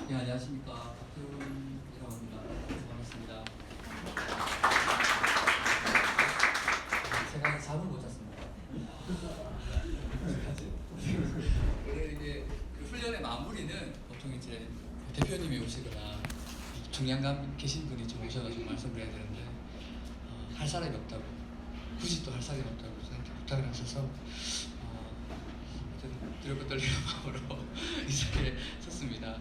네, 안녕하십니까. 박태훈이라고 합니다. 반갑습니다. 제가 잠을 못 잤습니다. 오늘 이게 그 훈련의 마무리는 보통 이제 대표님이 오시거나 중량감 계신 분이 좀 오셔가지고 말씀을 해야 되는데 할 사람이 없다고, 굳이 또 할 사람이 없다고 저한테 부탁을 하셔서 두렵고 떨리는 마음으로 이 자리에 섰습니다.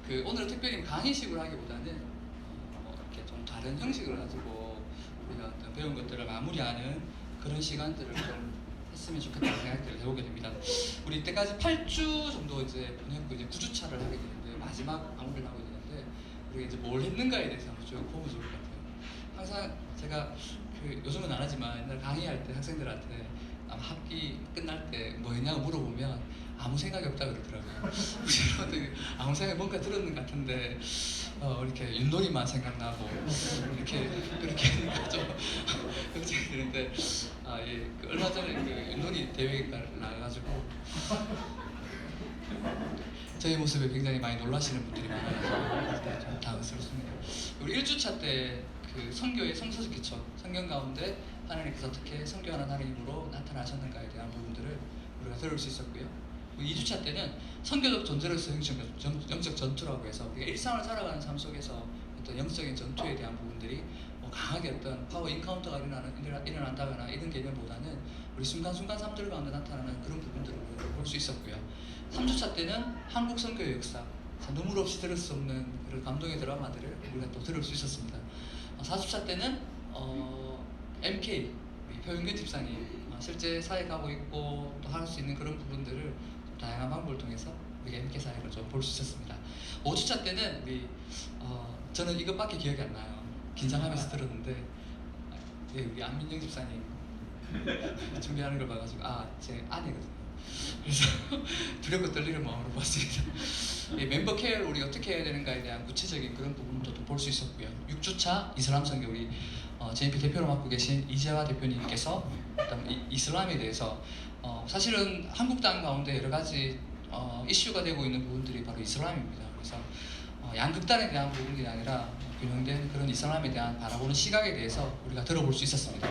그 오늘 특별히 강의식으로 하기보다는 이렇게 좀 다른 형식을 가지고 우리가 어떤 배운 것들을 마무리하는 그런 시간들을 좀 했으면 좋겠다는 생각들을 해보게 됩니다. 우리 이때까지 8주 정도 이제 보냈고 이제 9주차를 하게 되는데 마지막 마무리를 하고 있는데 우리가 이제 뭘 했는가에 대해서 한번 쭉 보면 좋을 것 같아요. 항상 제가 그 요즘은 안 하지만 옛날 강의할 때 학생들한테 아마 학기 끝날 때 뭐 했냐고 물어보면 아무 생각이 없다 그러더라고요. 저도 아무 생각이 뭔가 들었는 것 같은데 이렇게 윷놀이만 생각나고 이렇게 그렇게 하니까 좀 걱정이 되는데 예, 그 얼마 전에 그 윷놀이 대회에 나가가지고 저희 모습에 굉장히 많이 놀라시는 분들이 많아서 좀 당황스럽습니다. 우리 1주차 때 그 선교의 성서적 기초, 성경 가운데 하나님께서 어떻게 선교하는 하나님으로 나타나셨는가에 대한 부분들을 우리가 들을 수 있었고요. 2주차 때는 선교적 존재로서 영적 전투라고 해서 우리가 일상을 살아가는 삶 속에서 어떤 영적인 전투에 대한 부분들이 강하게 어떤 파워 인카운터가 일어난다거나 이런 개념보다는 우리 순간순간 삶들 가운데 나타나는 그런 부분들을 볼 수 있었고요. 3주차 때는 한국 선교의 역사, 눈물 없이 들을 수 없는 그런 감동의 드라마들을 우리가 또 들을 수 있었습니다. 4주차 때는 MK 표윤균 집사님 실제 사회 가고 있고 또 할 수 있는 그런 부분들을 다양한 방법을 통해서 우리가 MK 사회를 좀 볼 수 있었습니다. 5주차 때는 저는 이것밖에 기억이 안 나요. 긴장하면서 들었는데 우리 안민영 집사님 준비하는 걸 봐가지고 제 아내거든요. 그래서 두렵고 떨리는 마음으로 봤습니다. 멤버 케어를 우리 어떻게 해야 되는가에 대한 구체적인 그런 부분도 볼 수 있었고요. 6주차 이슬람 선교 우리 JNP 대표로 맡고 계신 이재화 대표님께서 이슬람에 대해서 사실은 한국 땅 가운데 여러 가지 이슈가 되고 있는 부분들이 바로 이슬람입니다. 그래서 양극단에 대한 부분이 아니라 균형된 그런 이슬람에 대한 바라보는 시각에 대해서 우리가 들어볼 수 있었습니다.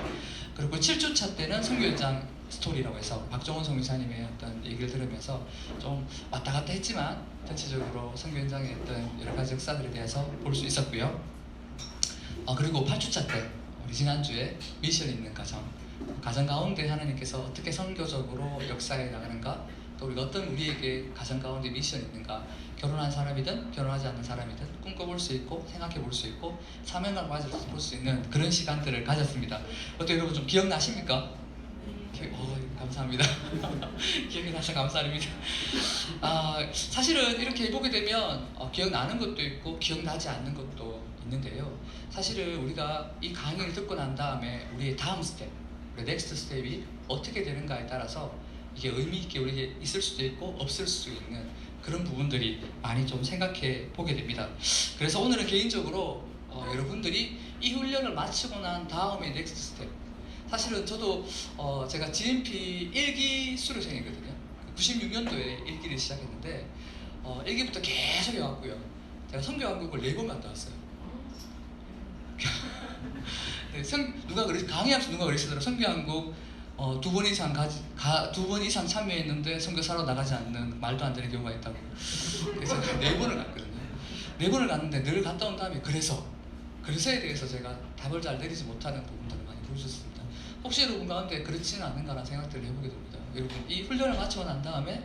그리고 7주차 때는 선교 현장 스토리라고 해서 박정원 선교사님의 어떤 얘기를 들으면서 좀 왔다 갔다 했지만 전체적으로 선교 현장의 어떤 여러 가지 역사들에 대해서 볼 수 있었고요. 그리고 8주차 때 우리 지난주에 미션 있는 가정 가운데 하나님께서 어떻게 선교적으로 역사해 나가는가, 또 우리가 어떤 우리에게 가정 가운데 미션이 있는가, 결혼한 사람이든 결혼하지 않는 사람이든 꿈꿔볼 수 있고 생각해 볼 수 있고 사명감을 가져서 볼 수 있는 그런 시간들을 가졌습니다. 어떻게 여러분 좀 기억나십니까? 감사합니다. 기억이 나서 감사합니다. 사실은 이렇게 해보게 되면 기억나는 것도 있고 기억나지 않는 것도 있는데요. 사실은 우리가 이 강의를 듣고 난 다음에 우리의 다음 스텝, 우리의 넥스트 스텝이 어떻게 되는가에 따라서 이게 의미 있게 우리에게 있을 수도 있고 없을 수 있는 그런 부분들이 많이 좀 생각해 보게 됩니다. 그래서 오늘은 개인적으로 여러분들이 이 훈련을 마치고 난 다음에 넥스트 스텝, 사실은 저도 제가 GMP 1기 수료생이거든요. 96년도에 1기를 시작했는데 1기부터 계속 해왔고요. 제가 선교한국을 4번 갔다 왔어요. 네, 강의하면서 누가 그러시더라고요. 선교한국 2번 이상 2번 이상 참여했는데 선교사로 나가지 않는 말도 안 되는 경우가 있다고. 그래서 4번을 갔거든요. 4번을 갔는데 늘 갔다 온 다음에 그래서에 대해서 제가 답을 잘 내리지 못하는 부분들을 많이 보여줬습니다. 혹시 여러분 가운데 그렇지는 않는가라는 생각들을 해보게 됩니다. 여러분 이 훈련을 마치고 난 다음에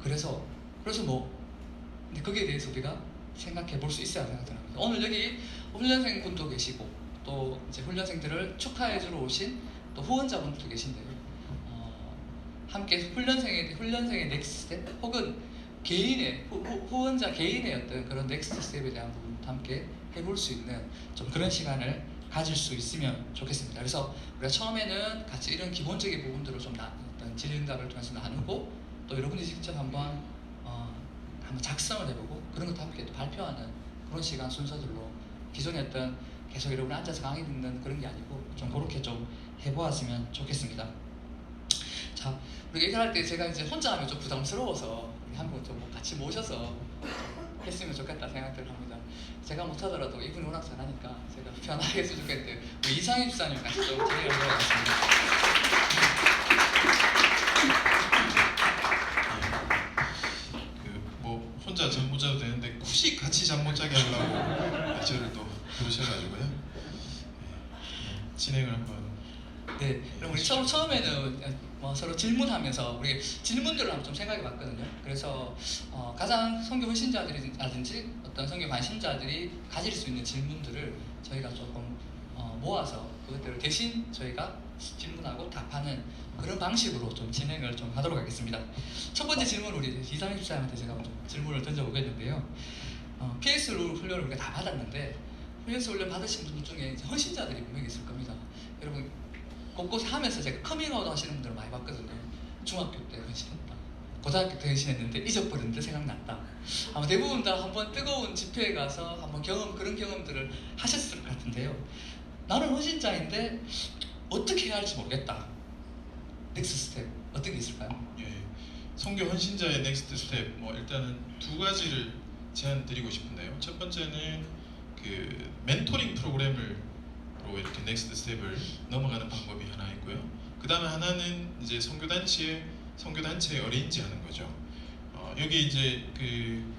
그래서 근데 거기에 대해서 우리가 생각해 볼 수 있어야 생각합니다. 오늘 여기 훈련생 분도 계시고 또 이제 훈련생들을 축하해 주러 오신 또 후원자분들도 계신데요. 함께 훈련생의 넥스트 스텝 혹은 후원자 개인의 어떤 그런 넥스트 스텝에 대한 부분도 함께 해볼 수 있는 좀 그런 시간을 가질 수 있으면 좋겠습니다. 그래서 우리가 처음에는 같이 이런 기본적인 부분들을 좀 어떤 질의응답을 통해서 나누고 또 여러분이 직접 한번 작성을 해보고 그런 것도 함께 또 발표하는 그런 시간 순서들로 기존에 어떤 계속 여러분 앉아서 강의 듣는 그런 게 아니고 좀 그렇게 좀 해보았으면 좋겠습니다. 자, 우리 얘기할 때 제가 이제 혼자 하면 좀 부담스러워서 우리 한 분 좀 같이 모셔서 했으면 좋겠다 생각들 합니다. 제가 못하더라도 이분이 워낙 잘하니까 제가 편하게 했으면 좋겠는데 우리 이상희 집사님 같이 좀 진행을 해보겠습니다. 뭐 혼자 잠 못 자도 되는데 굳이 같이 잠 못 자게 하려고 저를 또 부르셔가지고요. 진행을 한번. 네, 그럼 우리 처음에는 뭐 서로 질문하면서 우리 질문들을 한번 좀 생각해봤거든요. 그래서 가장 선교 헌신자들이라든지 어떤 선교 관심자들이 가질 수 있는 질문들을 저희가 조금 모아서 그것들을 대신 저희가 질문하고 답하는 그런 방식으로 좀 진행을 좀 하도록 하겠습니다. 첫 번째 질문 우리 이상희 집사님한테 제가 좀 질문을 던져보겠는데요. PS 훈련을 우리가 다 받았는데 PS 훈련 받으신 분들 중에 이제 헌신자들이 분명히 있을 겁니다. 여러분 곳곳에 하면서 제가 커밍아웃 하시는 분들을 많이 봤거든요. 중학교 때 헌신했다, 고등학교 때 헌신했는데 잊어버렸는데 생각났다. 아마 대부분 다 한번 뜨거운 집회에 가서 한번 그런 경험들을 하셨을 것 같은데요. 나는 헌신자인데 어떻게 해야 할지 모르겠다. 넥스트 스텝 어떤 게 있을까요? 예, 선교 헌신자의 넥스트 스텝 뭐 일단은 두 가지를 제안드리고 싶은데요. 첫 번째는 그 멘토링 프로그램을 이렇게 넥스트 스텝을 넘어가는 방법이 하나 있고요. 그 다음에 하나는 이제 선교단체에 어레인지하는 거죠. 여기 이제 그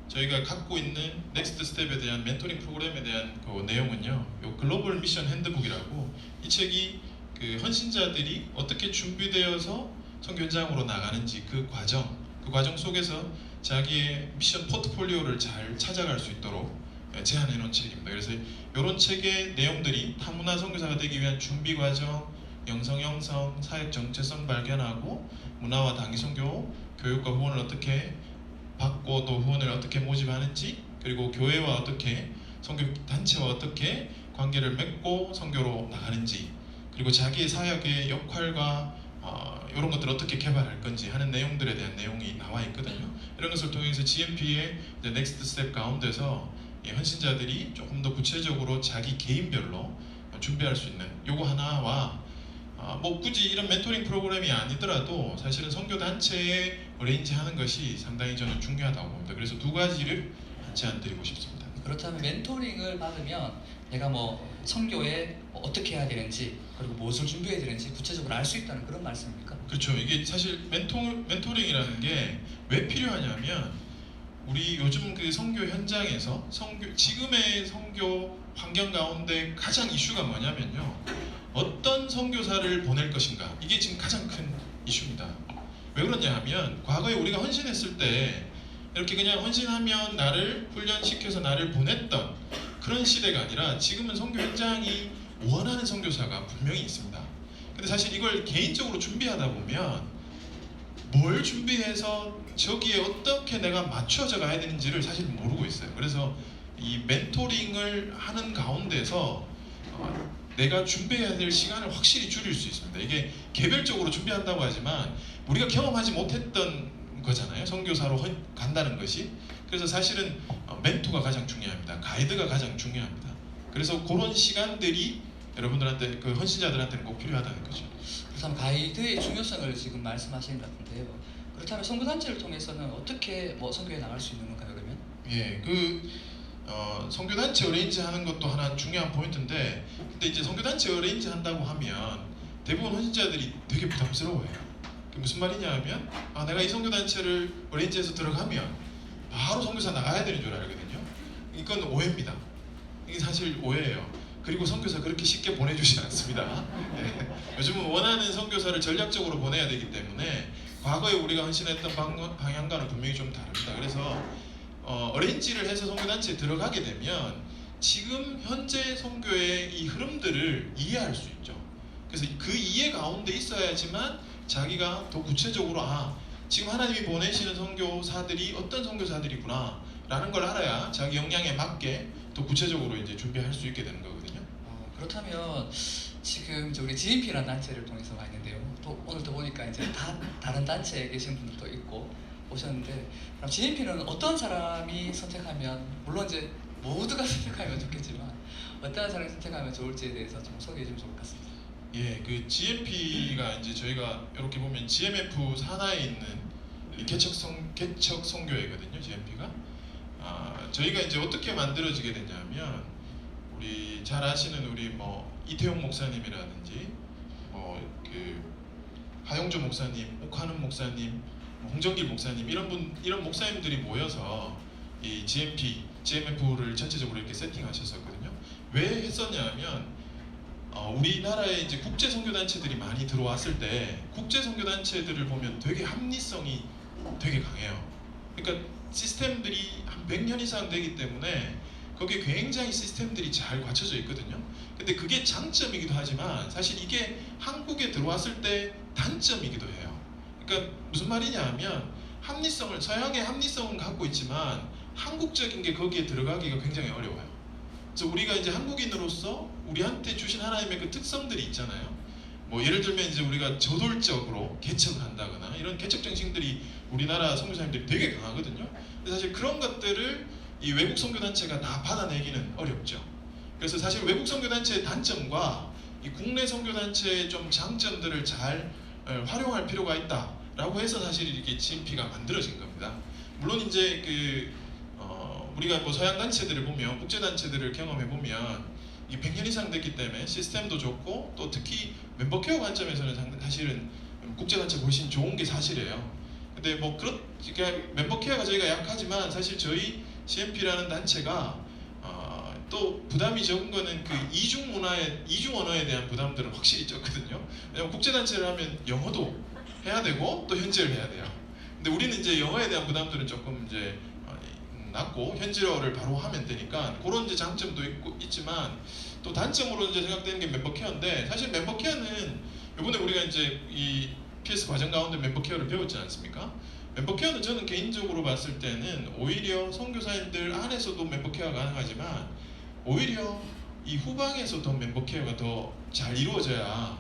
저희가 갖고 있는 넥스트 스텝에 대한 멘토링 프로그램에 대한 그 내용은요. 요 글로벌 미션 핸드북이라고 이 책이 그 헌신자들이 어떻게 준비되어서 선교 현장으로 나가는지 그 과정 속에서 자기의 미션 포트폴리오를 잘 찾아갈 수 있도록 제안해 놓은 책입니다. 그래서 이런 책의 내용들이 타문화 선교사가 되기 위한 준비 과정, 영성 형성, 사역 정체성 발견하고 문화와 단기 선교, 교육과 후원을 어떻게 받고 또 후원을 어떻게 모집하는지, 그리고 교회와 어떻게 선교 단체와 어떻게 관계를 맺고 선교로 나가는지, 그리고 자기의 사역의 역할과 이런 것들을 어떻게 개발할 건지 하는 내용들에 대한 내용이 나와 있거든요. 이런 것을 통해서 GMP의 넥스트 스텝 가운데서 헌신자들이 조금 더 구체적으로 자기 개인별로 준비할 수 있는 요거 하나와 뭐 굳이 이런 멘토링 프로그램이 아니더라도 사실은 선교 단체에 어레인지하는 것이 상당히 저는 중요하다고 봅니다. 그래서 두 가지를 제안드리고 싶습니다. 그렇다면 멘토링을 받으면 내가 뭐 선교에 어떻게 해야 되는지 그리고 무엇을 준비해야 되는지 구체적으로 알 수 있다는 그런 말씀입니까? 그렇죠. 이게 사실 멘토링이라는 게 왜 필요하냐면 우리 요즘 그 선교 현장에서 지금의 선교 환경 가운데 가장 이슈가 뭐냐면요. 어떤 선교사를 보낼 것인가. 이게 지금 가장 큰 이슈입니다. 왜 그러냐 하면 과거에 우리가 헌신했을 때 이렇게 그냥 헌신하면 나를 훈련시켜서 나를 보냈던 그런 시대가 아니라 지금은 선교 현장이 원하는 선교사가 분명히 있습니다. 근데 사실 이걸 개인적으로 준비하다 보면 뭘 준비해서 저기에 어떻게 내가 맞춰져 가야 되는지를 사실 모르고 있어요. 그래서 이 멘토링을 하는 가운데서 내가 준비해야 될 시간을 확실히 줄일 수 있습니다. 이게 개별적으로 준비한다고 하지만 우리가 경험하지 못했던 거잖아요. 선교사로 간다는 것이. 그래서 사실은 멘토가 가장 중요합니다. 가이드가 가장 중요합니다. 그래서 그런 시간들이 여러분들한테 그 헌신자들한테는 꼭 필요하다는 거죠. 그렇다면 가이드의 중요성을 지금 말씀하시는 것 같은데요. 그렇다면 선교단체를 통해서는 어떻게 뭐 선교에 나갈 수 있는 건가요, 그러면? 예, 선교단체 어레인지 하는 것도 하나 중요한 포인트인데, 근데 이제 선교단체 어레인지 한다고 하면 대부분 헌신자들이 되게 부담스러워해요. 그게 무슨 말이냐 하면 내가 이 선교단체를 어레인지해서 들어가면 바로 선교사 나가야 되는 줄 알거든요. 이건 오해입니다. 이게 사실 오해예요. 그리고 선교사 그렇게 쉽게 보내주지 않습니다. 네. 요즘은 원하는 선교사를 전략적으로 보내야 되기 때문에 과거에 우리가 헌신했던 방향과는 분명히 좀 다릅니다. 그래서 어레인지를 해서 선교단체에 들어가게 되면 지금 현재 선교의 이 흐름들을 이해할 수 있죠. 그래서 그 이해 가운데 있어야지만 자기가 더 구체적으로 지금 하나님이 보내시는 선교사들이 어떤 선교사들이구나 라는 걸 알아야 자기 역량에 맞게 더 구체적으로 이제 준비할 수 있게 되는 거거든요. 그렇다면 지금 우리 GMP라는 단체를 통해서 와 있는데요. 또 오늘도 보니까 이제 다른 단체에 계신 분들도 있고 오셨는데, 그럼 GMP는 어떤 사람이 선택하면, 물론 이제 모두가 선택하면 좋겠지만 어떤 사람이 선택하면 좋을지에 대해서 좀 소개해 주면 좋을 것 같습니다. 예, 그 GMP가 이제 저희가 이렇게 보면 GMF 산하에 있는 개척 선교회거든요. GMP가 저희가 이제 어떻게 만들어지게 됐냐면 우리 잘 아시는 우리 뭐 이태용 목사님이라든지 뭐 그 하용조 목사님, 옥하는 목사님, 홍정길 목사님 이런 목사님들이 모여서 이 GMF를 전체적으로 이렇게 세팅하셨었거든요. 왜 했었냐면 우리나라에 이제 국제 선교 단체들이 많이 들어왔을 때 국제 선교 단체들을 보면 되게 합리성이 되게 강해요. 그러니까 시스템들이 한 100년 이상 되기 때문에 거기에 굉장히 시스템들이 잘 갖춰져 있거든요. 근데 그게 장점이기도 하지만 사실 이게 한국에 들어왔을 때 단점이기도 해요. 그러니까 무슨 말이냐 하면 서양의 합리성은 갖고 있지만 한국적인 게 거기에 들어가기가 굉장히 어려워요. 그래서 우리가 이제 한국인으로서 우리한테 주신 하나님의 그 특성들이 있잖아요. 뭐 예를 들면 이제 우리가 저돌적으로 개척을 한다거나 이런 개척 정신들이 우리나라 선교사님들이 되게 강하거든요. 근데 사실 그런 것들을 이 외국 선교 단체가 다 받아내기는 어렵죠. 그래서 사실 외국 선교 단체의 단점과 이 국내 선교 단체의 좀 장점들을 잘 활용할 필요가 있다라고 해서 사실 이렇게 GMP가 만들어진 겁니다. 물론 이제 우리가 뭐 서양 단체들을 보면 국제 단체들을 경험해 보면 이게 100년 이상 됐기 때문에 시스템도 좋고 또 특히 멤버 케어 관점에서는 사실은 국제 단체 훨씬 좋은 게 사실이에요. 근데 뭐 그러니까 멤버 케어가 저희가 약하지만 사실 저희 GMP라는 단체가 또 부담이 적은 거는 그 이중 언어에 대한 부담들은 확실히 적거든요. 왜냐면 국제 단체를 하면 영어도 해야 되고 또 현지를 해야 돼요. 근데 우리는 이제 영어에 대한 부담들은 조금 이제 낮고 현지어를 바로 하면 되니까 그런 이제 장점도 있지만 또 단점으로 이제 생각되는 게 멤버 케어인데 사실 멤버 케어는 이번에 우리가 이제 이 PS 과정 가운데 멤버 케어를 배웠지 않습니까? 멤버 케어는 저는 개인적으로 봤을 때는 오히려 선교사님들 안에서도 멤버 케어가 가능하지만 오히려 이 후방에서 더 멤버 케어가 더 잘 이루어져야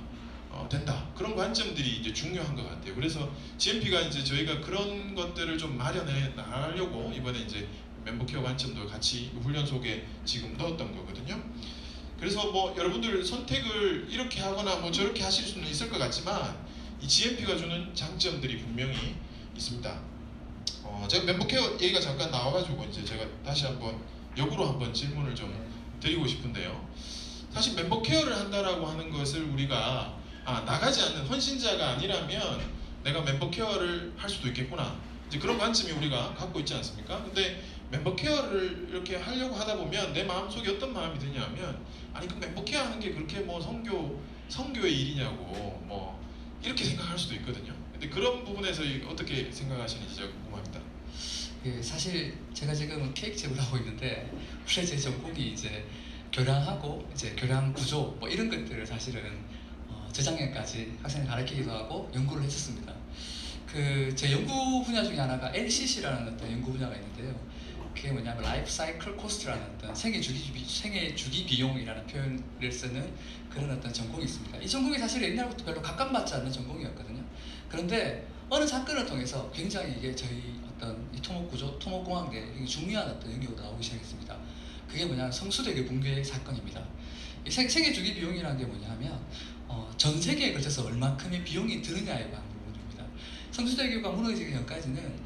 된다. 그런 관점들이 이제 중요한 것 같아요. 그래서 GMP가 이제 저희가 그런 것들을 좀 마련해 나가려고 이번에 이제 멤버 케어 관점도 같이 훈련 속에 지금 넣었던 거거든요. 그래서 뭐 여러분들 선택을 이렇게 하거나 뭐 저렇게 하실 수는 있을 것 같지만 이 GMP가 주는 장점들이 분명히 있습니다. 제가 멤버 케어 얘기가 잠깐 나와가지고 이제 제가 다시 한번 역으로 한번 질문을 좀 드리고 싶은데요. 사실 멤버 케어를 한다라고 하는 것을 우리가 나가지 않는 헌신자가 아니라면 내가 멤버 케어를 할 수도 있겠구나. 이제 그런 관점이 우리가 갖고 있지 않습니까? 근데 멤버 케어를 이렇게 하려고 하다 보면 내 마음속에 어떤 마음이 드냐면 아니 그 멤버 케어 하는 게 그렇게 뭐 선교의 일이냐고 뭐 이렇게 생각할 수도 있거든요. 근데 그런 부분에서 어떻게 생각하시는지 제가 궁금합니다. 예, 사실 제가 지금은 케이크집을 하고 있는데 원래 제 전공이 이제 교량하고 이제 교량 구조 뭐 이런 것들을 사실은 저작년까지 학생을 가르치기도 하고 연구를 했었습니다. 제 연구 분야 중에 하나가 LCC라는 어떤 연구 분야가 있는데요. 그게 뭐냐면 라이프 사이클 코스트라는 어떤 생애 주기 비용이라는 표현을 쓰는 그런 어떤 전공이 있습니다. 이 전공이 사실 옛날부터 별로 각광받지 않는 전공이었거든요. 그런데 어느 사건을 통해서 굉장히 이게 저희 어떤 이 토목공학대에 굉장히 중요한 어떤 연구가 나오기 시작했습니다. 그게 뭐냐면 성수대교 붕괴 사건입니다. 이 생애 주기 비용이라는 게 뭐냐면 전 세계에 걸쳐서 얼마큼의 비용이 드느냐에 관한 부분입니다. 성수대교가 무너지기 전까지는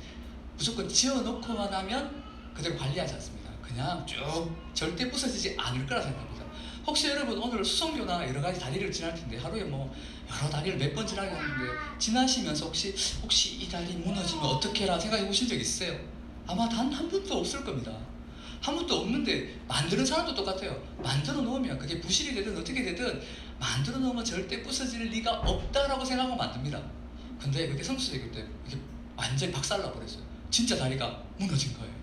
무조건 지어놓고만 하면 그대로 관리하지 않습니다. 그냥 쭉 절대 부서지지 않을 거라 생각합니다. 혹시 여러분 오늘 수성교나 여러 가지 다리를 지날 텐데 하루에 뭐 여러 다리를 몇 번 지나게 하는데 지나시면서 혹시 이 다리 무너지면 어떻게 해라 생각해 보신 적 있어요? 아마 단 한 번도 없을 겁니다. 한 번도 없는데 만드는 사람도 똑같아요. 만들어 놓으면 그게 부실이 되든 어떻게 되든 만들어 놓으면 절대 부서질 리가 없다라고 생각하고 만듭니다. 근데 그게 성수대교 때 이게 완전히 박살나 버렸어요. 진짜 다리가 무너진 거예요.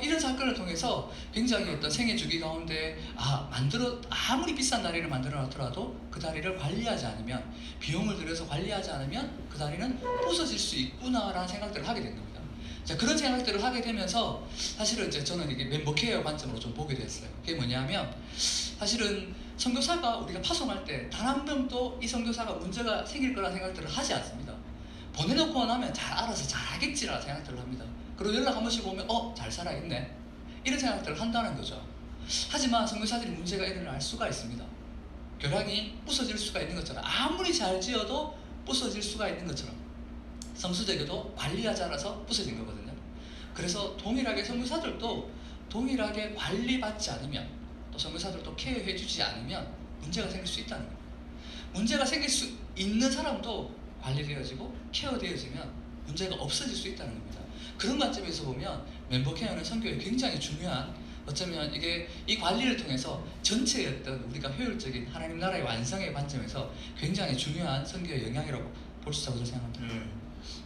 이런 사건을 통해서 굉장히 어떤 생애 주기 가운데 아무리 비싼 다리를 만들어 놨더라도 그 다리를 관리하지 않으면 비용을 들여서 관리하지 않으면 그 다리는 부서질 수 있구나라는 생각들을 하게 된 겁니다. 자, 그런 생각들을 하게 되면서 사실은 이제 저는 이게 멤버 케어 관점으로 좀 보게 됐어요. 그게 뭐냐면 사실은 선교사가 우리가 파송할 때 단 한 명도 이 선교사가 문제가 생길 거라는 생각들을 하지 않습니다. 보내놓고 나면 알아서 잘 하겠지라는 생각들을 합니다. 그리고 연락 한 번씩 오면 잘 살아있네 이런 생각들을 한다는 거죠. 하지만 선교사들이 문제가 일어날 수가 있습니다. 교량이 부서질 수가 있는 것처럼 아무리 잘 지어도 부서질 수가 있는 것처럼 성수대교도 관리하지 않아서 부서진 거거든요. 그래서 동일하게 선교사들도 동일하게 관리받지 않으면, 또 선교사들도 케어해주지 않으면 문제가 생길 수 있다는 거예요. 문제가 생길 수 있는 사람도 관리되어지고 케어되어지면 문제가 없어질 수 있다는 겁니다. 그런 관점에서 보면 멤버 케어는 선교에 굉장히 중요한, 어쩌면 이게 이 관리를 통해서 전체의 어떤 우리가 효율적인 하나님 나라의 완성의 관점에서 굉장히 중요한 선교의 영향이라고 볼 수 있다고 저는 생각합니다. 네,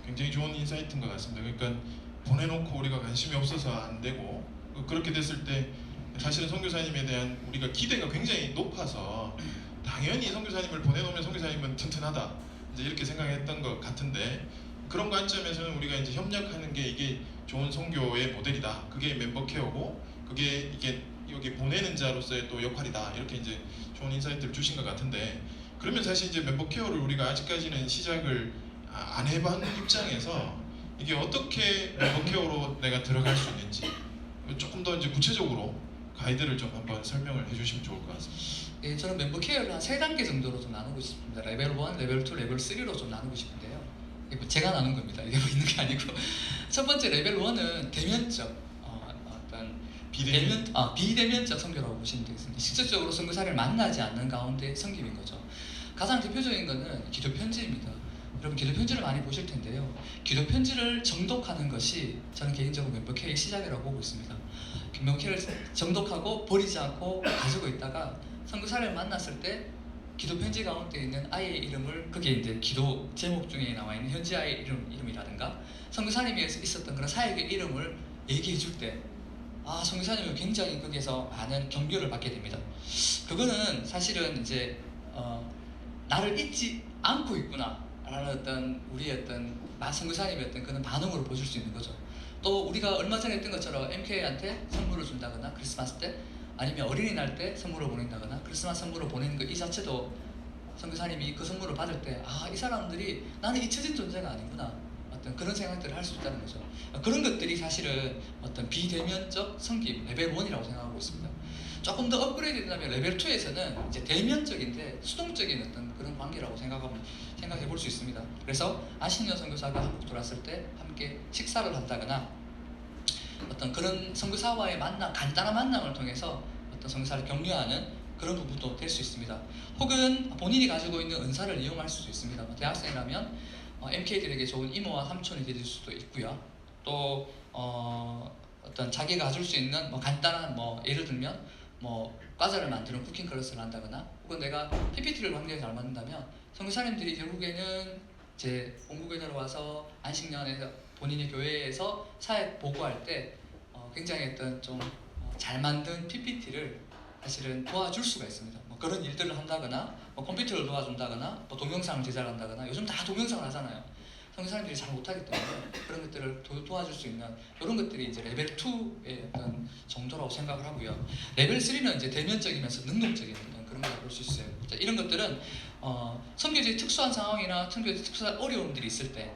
굉장히 좋은 인사이트인 것 같습니다. 그러니까 보내놓고 우리가 관심이 없어서 안 되고, 그렇게 됐을 때 사실은 선교사님에 대한 우리가 기대가 굉장히 높아서 당연히 선교사님을 보내놓으면 선교사님은 튼튼하다 이제 이렇게 생각했던 것 같은데, 그런 관점에서는 우리가 이제 협력하는 게 이게 좋은 선교의 모델이다. 그게 멤버 케어고, 그게 이게 여기 보내는 자로서의 또 역할이다. 이렇게 이제 좋은 인사이트를 주신 것 같은데, 그러면 사실 이제 멤버 케어를 우리가 아직까지는 시작을 안 해본 입장에서 이게 어떻게 멤버 케어로 내가 들어갈 수 있는지 조금 더 이제 구체적으로 가이드를 좀 한번 설명을 해주시면 좋을 것 같습니다. 예, 저는 멤버 케어를 한 3단계 정도로 좀 나누고 싶습니다. 레벨 1, 레벨 2, 레벨 3로 좀 나누고 싶은데요. 이게 뭐 제가 나눈 겁니다. 이게 뭐 있는 게 아니고. 첫 번째 레벨 1은 대면적 어떤 비대면적 선교라고 보시면 되겠습니다. 직접적으로 선교사를 만나지 않는 가운데 섬김인 거죠. 가장 대표적인 거는 기도 편지입니다. 여러분 기도 편지를 많이 보실 텐데요. 기도 편지를 정독하는 것이 저는 개인적으로 멤버 케어의 시작이라고 보고 있습니다. 멤버 케어를 정독하고 버리지 않고 가지고 있다가 선교사를 만났을 때 기도 편지 가운데 있는 아이의 이름을, 그게 이제 기도 제목 중에 나와 있는 현지 아이 이름이라든가 선교사님이 있었던 그런 사역의 이름을 얘기해 줄 때, 선교사님은 굉장히 거기에서 많은 격려를 받게 됩니다. 그거는 사실은 이제 나를 잊지 않고 있구나 라는 어떤 우리의 어떤 선교사님의 어떤 그런 반응으로 보실 수 있는 거죠. 또 우리가 얼마 전에 했던 것처럼 MK한테 선물을 준다거나 크리스마스 때, 아니면 어린이날 때 선물을 보낸다거나 크리스마스 선물을 보내는 거 이 자체도 선교사님이 그 선물을 받을 때 이 사람들이 나는 잊혀진 존재가 아니구나, 어떤 그런 생각들을 할 수 있다는 거죠. 그런 것들이 사실은 어떤 비대면적 섬김 레벨 1이라고 생각하고 있습니다. 조금 더 업그레이드 된다면 레벨 2에서는 이제 대면적인데 수동적인 어떤 그런 관계라고 생각해 볼 수 있습니다. 그래서 안신년 선교사가 한국 들어왔을 때 함께 식사를 한다거나 어떤 그런 선교사와의 간단한 만남을 통해서 어떤 선교사를 격려하는 그런 부분도 될 수 있습니다. 혹은 본인이 가지고 있는 은사를 이용할 수도 있습니다. 대학생이라면 MK들에게 좋은 이모와 삼촌이 될 수도 있고요. 또 어떤 자기가 가질 수 있는 간단한 예를 들면 과자를 만드는 쿠킹 클래스를 한다거나, 혹은 내가 PPT를 굉장히 잘 만든다면 선교사님들이 결국에는 제 본국에서 와서 안식년에서 본인의 교회에서 사역 보고할 때 굉장히 어떤 좀 잘 만든 PPT를 사실은 도와줄 수가 있습니다. 그런 일들을 한다거나 컴퓨터를 도와준다거나 동영상을 제작한다거나, 요즘 다 동영상을 하잖아요. 선교사님들이 잘 못하기 때문에 그런 것들을 도와줄 수 있는 이런 것들이 이제 레벨 2의 어떤 정도라고 생각을 하고요. 레벨 3는 이제 대면적이면서 능동적인 그런 걸 볼 수 있어요. 이런 것들은 선교지의 특수한 상황이나 선교지의 특수한 어려움들이 있을 때,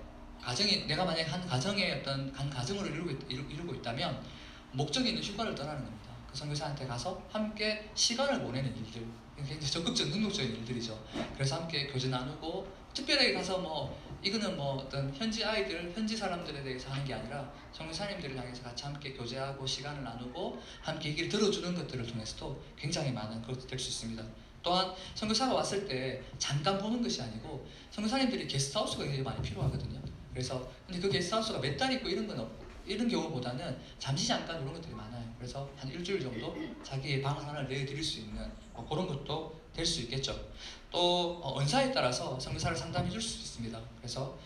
내가 만약에 한 가정을 이루고 있다면 목적이 있는 휴가를 떠나는 겁니다. 그 선교사한테 가서 함께 시간을 보내는 일들, 굉장히 적극적 능동적인 일들이죠. 그래서 함께 교제 나누고, 특별하게 가서 이거는 어떤 현지 아이들, 현지 사람들에 대해서 하는 게 아니라 선교사님들을 향해서 같이 함께 교제하고 시간을 나누고 함께 얘기를 들어주는 것들을 통해서도 굉장히 많은 것도 될 수 있습니다. 또한 선교사가 왔을 때 잠깐 보는 것이 아니고 선교사님들이 게스트하우스가 굉장히 많이 필요하거든요. 그래서 근데 그 게스트하우스가 몇 달 있고 이런 건 없고, 이런 경우보다는 잠깐 이런 것들이 많아요. 그래서 한 일주일 정도 자기의 방 하나를 내드릴 수 있는 그런 것도 될 수 있겠죠. 또 은사에 따라서 선교사를 상담해 줄 수 있습니다. 그래서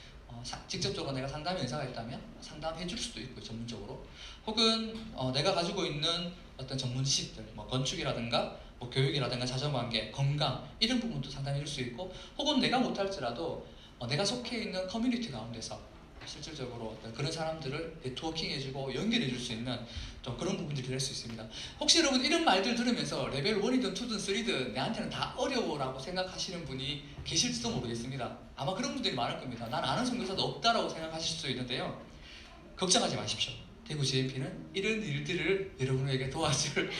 직접적으로 내가 상담의 은사가 있다면 상담해 줄 수도 있고, 전문적으로. 혹은 내가 가지고 있는 어떤 전문 지식들, 건축이라든가 교육이라든가 자전관계, 건강, 이런 부분도 상담해 줄 수 있고, 혹은 내가 못할지라도 내가 속해 있는 커뮤니티 가운데서 실질적으로 그런 사람들을 네트워킹 해주고 연결해 줄 수 있는 좀 그런 부분들이 될 수 있습니다. 혹시 여러분 이런 말들 들으면서 레벨 1이든 2든 3든 내한테는 다 어려워라고 생각하시는 분이 계실지도 모르겠습니다. 아마 그런 분들이 많을 겁니다. 난 아는 선교사도 없다라고 생각하실 수도 있는데요. 걱정하지 마십시오. 대구 GMP는 이런 일들을 여러분에게 도와줄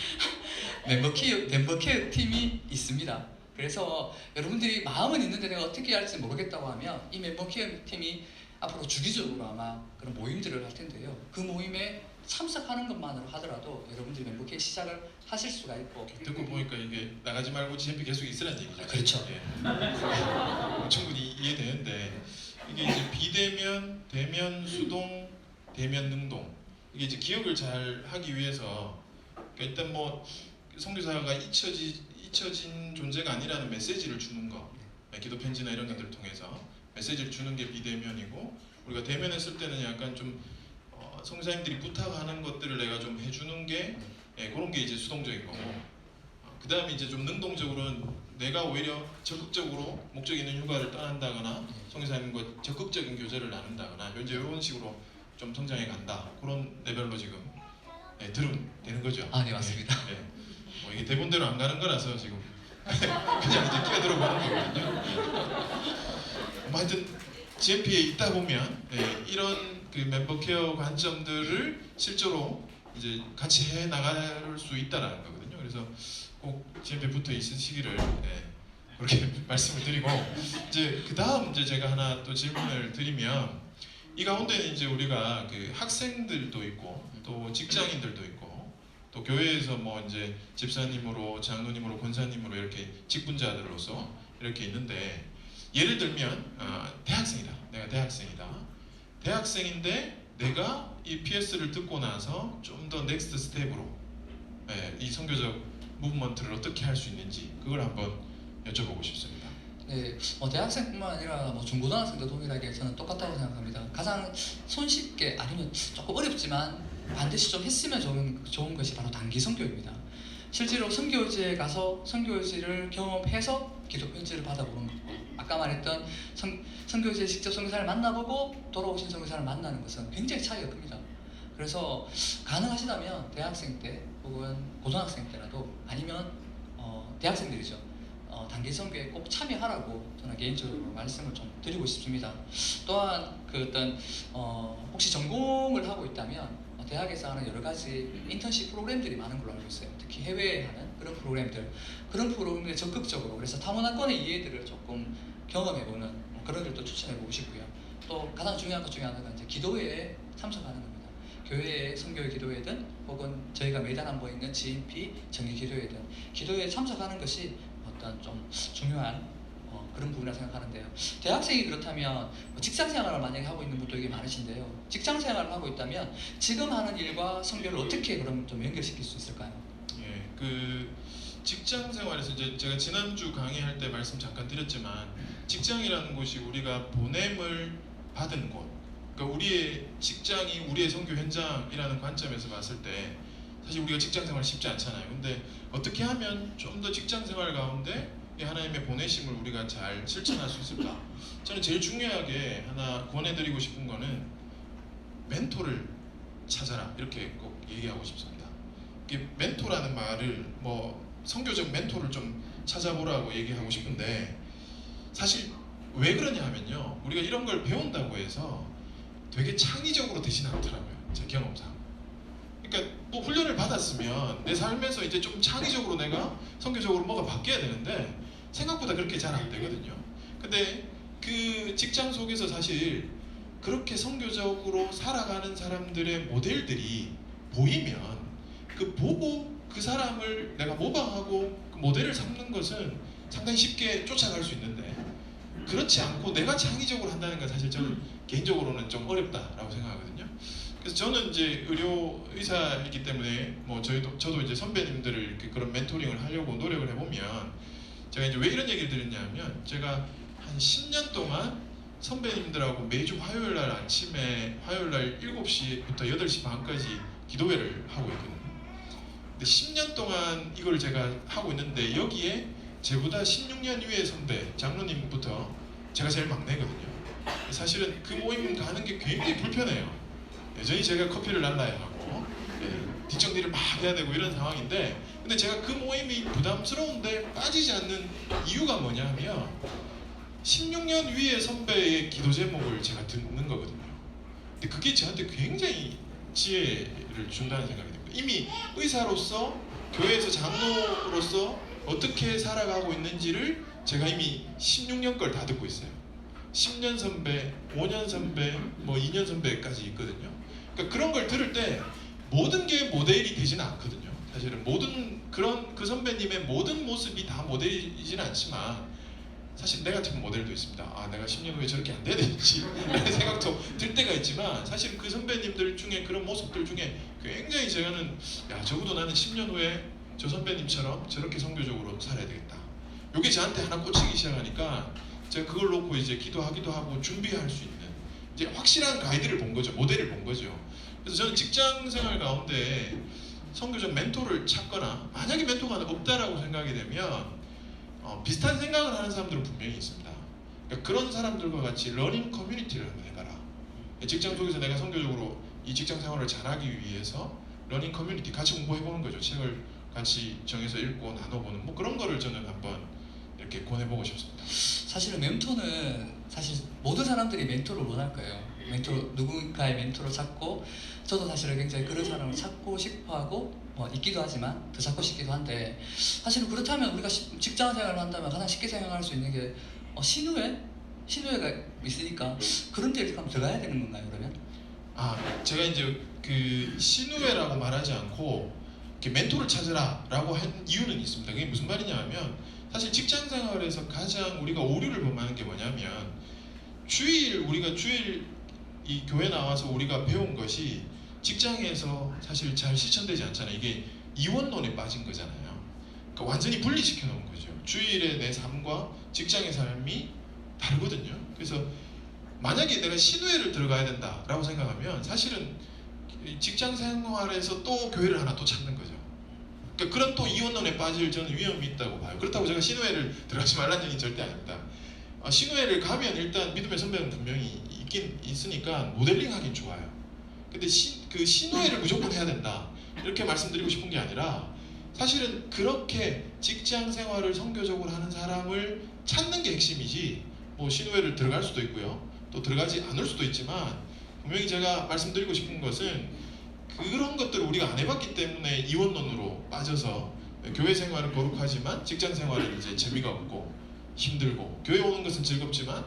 멤버 케어 팀이 있습니다. 그래서 여러분들이 마음은 있는데 내가 어떻게 해야 할지 모르겠다고 하면 이 멤버 케어 팀이 앞으로 주기적으로 아마 그런 모임들을 할 텐데요. 그 모임에 참석하는 것만으로 하더라도 여러분들이 멤버케이 시작을 하실 수가 있고. 듣고 보니까 이게 나가지 말고 GMP 계속 있으라는 얘기죠. 그렇죠. 예. 충분히 이해되는데 이게 이제 비대면, 대면, 수동, 대면, 능동 이게 이제 기억을 잘 하기 위해서 그러니까 일단 뭐 선교사가 잊혀진 존재가 아니라는 메시지를 주는 거, 기도 편지나 이런 것들을 통해서 메시지를 주는 게 비대면이고 우리가 대면 했을 때는 약간 좀 선교사님들이 부탁하는 것들을 내가 좀 해주는 게 그런 게 이제 수동적인 거고 그 다음에 이제 좀 능동적으로는 내가 오히려 적극적으로 목적 있는 휴가를 떠난다거나 선교사님과 적극적인 교제를 나눈다거나 이제 이런 식으로 좀 성장해 간다 그런 레벨로 지금 들으면 되는 거죠. 아, 네, 맞습니다. 뭐 이게 대본대로 안 가는 거라서 지금 그냥 이제 끼어들어가는 거거든요. 뭐 하여튼 GMP에 있다 보면 이런 그 멤버 케어 관점들을 실제로 이제 같이 해 나갈 수 있다라는 거거든요. 그래서 꼭 GMP에 붙어 있으시기를 그렇게 말씀을 드리고 이제 그 다음 이제 제가 하나 또 질문을 드리면 이 가운데는 이제 우리가 그 학생들도 있고 또 직장인들도 있고 또 교회에서 뭐 이제 집사님으로 장로님으로 권사님으로 이렇게 직분자들로서 이렇게 있는데 예를 들면 대학생이다. 내가 대학생이다. 대학생인데 내가 이 PS를 듣고 나서 좀 더 넥스트 스텝으로 이 선교적 무브먼트를 어떻게 할 수 있는지 그걸 한번 여쭤보고 싶습니다. 네, 대학생뿐만 아니라 뭐 중고등학생도 동일하게 저는 똑같다고 생각합니다. 가장 손쉽게 아니면 조금 어렵지만 반드시 좀 했으면 좋은 것이 바로 단기 선교입니다. 실제로 선교지에 가서 선교지를 경험해서 기도 편지를 받아보는 거. 아까 말했던 선교지에 직접 선교사를 만나보고 돌아오신 선교사를 만나는 것은 굉장히 차이가 큽니다. 그래서 가능하시다면 대학생 때 혹은 고등학생 때라도 아니면 대학생들이죠. 단기 선교에 꼭 참여하라고 저는 개인적으로 말씀을 좀 드리고 싶습니다. 또한 그 어떤 혹시 전공을 하고 있다면 대학에서 하는 여러 가지 인턴십 프로그램들이 많은 걸로 알고 있어요. 특히 해외에 하는 그런 프로그램들에 적극적으로 그래서 타문화권의 이해들을 조금 경험해보는 그런 일도 추천해보고 싶고요. 또 가장 중요한 것 중에 하나가 이제 기도회에 참석하는 겁니다. 교회의 선교의 기도회든 혹은 저희가 매달 한 번 있는 GMP 정기 기도회든 기도회에 참석하는 것이 어떤 좀 중요한 그런 부분이라고 생각하는데요. 대학생이 그렇다면 직장생활을 만약에 하고 있는 분도 되게 많으신데요. 직장생활을 하고 있다면 지금 하는 일과 선교를 어떻게 그럼 좀 연결시킬 수 있을까요? 예, 그 직장생활에서 이제 제가 지난주 강의할 때 말씀 잠깐 드렸지만 직장이라는 곳이 우리가 보냄을 받은 곳 그러니까 우리의 직장이 우리의 선교 현장이라는 관점에서 봤을 때 사실 우리가 직장생활 쉽지 않잖아요. 근데 어떻게 하면 좀 더 직장생활 가운데 이 하나님의 보내심을 우리가 잘 실천할 수 있을까? 저는 제일 중요하게 하나 권해드리고 싶은 거는 멘토를 찾아라 이렇게 꼭 얘기하고 싶습니다. 이게 멘토라는 말을 뭐 선교적 멘토를 좀 찾아보라고 얘기하고 싶은데 사실 왜 그러냐 하면요 우리가 이런 걸 배운다고 해서 되게 창의적으로 되진 않더라고요. 제 경험상. 그러니까 뭐 훈련을 받았으면 내 삶에서 이제 좀 창의적으로 내가 선교적으로 뭐가 바뀌어야 되는데 생각보다 그렇게 잘 안 되거든요. 근데 그 직장 속에서 사실 그렇게 선교적으로 살아가는 사람들의 모델들이 보이면 그 보고 그 사람을 내가 모방하고 그 모델을 삼는 것은 상당히 쉽게 쫓아갈 수 있는데 그렇지 않고 내가 창의적으로 한다는 건 사실 저는 개인적으로는 좀 어렵다라고 생각하거든요. 그래서 저는 이제 의사이기 때문에 뭐 저도 이제 선배님들을 그런 멘토링을 하려고 노력을 해보면 제가 이제 왜 이런 얘기를 드렸냐면 제가 한 10년 동안 선배님들하고 매주 화요일 날 아침에 화요일 날 7시부터 8시 반까지 기도회를 하고 있거든요. 근데 10년 동안 이걸 제가 하고 있는데 여기에 제보다 16년 위의 선배 장로님부터 제가 제일 막내거든요. 사실은 그 모임 가는 게 굉장히 불편해요. 여전히 제가 커피를 날라야 하고 뒷정리를 막 해야 되고 이런 상황인데 근데 제가 그 모임이 부담스러운데 빠지지 않는 이유가 뭐냐면 16년 위의 선배의 기도 제목을 제가 듣는 거거든요. 근데 그게 저한테 굉장히 지혜를 준다는 생각이 듭니다. 이미 의사로서 교회에서 장로로서 어떻게 살아가고 있는지를 제가 이미 16년 걸 다 듣고 있어요. 10년 선배, 5년 선배, 뭐 2년 선배까지 있거든요. 그러니까 그런 걸 들을 때 모든 게 모델이 되지는 않거든요. 사실은 모든 그런 그 선배님의 모든 모습이 다 모델이지는 않지만 사실 네거티브 모델도 있습니다. 아, 내가 10년 후에 저렇게 안 돼야 되는지 라는 생각도 들 때가 있지만 사실 그 선배님들 중에 그런 모습들 중에 굉장히 제가는 야, 적어도 나는 10년 후에 저 선배님처럼 저렇게 선교적으로 살아야 되겠다. 이게 저한테 하나 꽂히기 시작하니까 제가 그걸 놓고 이제 기도하기도 하고 준비할 수 있는 이제 확실한 가이드를 본 거죠. 모델을 본 거죠. 그래서 저는 직장 생활 가운데 선교적 멘토를 찾거나 만약에 멘토가 없다라고 생각이 되면 비슷한 생각을 하는 사람들은 분명히 있습니다. 그러니까 그런 사람들과 같이 러닝 커뮤니티를 한번 해봐라. 직장 속에서 내가 선교적으로 이 직장 생활을 잘하기 위해서 러닝 커뮤니티 같이 공부해보는 거죠. 책을 같이 정해서 읽고 나눠보는 뭐 그런 거를 저는 한번 이렇게 권해보고 싶습니다. 사실은 멘토는 사실 모든 사람들이 멘토를 원할 거예요. 멘토 누군가의 멘토를 찾고 저도 사실은 굉장히 그런 사람을 찾고 싶어하고 있기도 하지만 더 찾고 싶기도 한데 사실은 그렇다면 우리가 직장 생활을 한다면 가장 쉽게 생각할 수 있는 게 신우회가 있으니까 그런 데를 한번 들어가야 되는 건가요 그러면? 아, 제가 이제 그 신우회라고 말하지 않고 이렇게 멘토를 찾으라라고 한 이유는 있습니다. 그게 무슨 말이냐면 사실 직장 생활에서 가장 우리가 오류를 범하는 게 뭐냐면 우리가 주일 이 교회 나와서 우리가 배운 것이 직장에서 사실 잘 실천되지 않잖아요. 이게 이원론에 빠진 거잖아요. 그러니까 완전히 분리시켜 놓은 거죠. 주일의 내 삶과 직장의 삶이 다르거든요. 그래서 만약에 내가 신우회를 들어가야 된다라고 생각하면 사실은 직장 생활에서 또 교회를 하나 또 찾는 거죠. 그러니까 그런 또 이원론에 빠질 저는 위험이 있다고 봐요. 그렇다고 제가 신우회를 들어가지 말라는 얘기는 절대 아닙니다. 신우회를 가면 일단 믿음의 선배는 분명히 있긴 있으니까 모델링 하긴 좋아요. 근데 그 신우회를 무조건 해야 된다 이렇게 말씀드리고 싶은 게 아니라 사실은 그렇게 직장 생활을 선교적으로 하는 사람을 찾는 게 핵심이지 뭐 신우회를 들어갈 수도 있고요 또 들어가지 않을 수도 있지만 분명히 제가 말씀드리고 싶은 것은 그런 것들을 우리가 안 해봤기 때문에 이원론으로 빠져서 교회 생활은 거룩하지만 직장 생활은 이제 재미가 없고 힘들고 교회 오는 것은 즐겁지만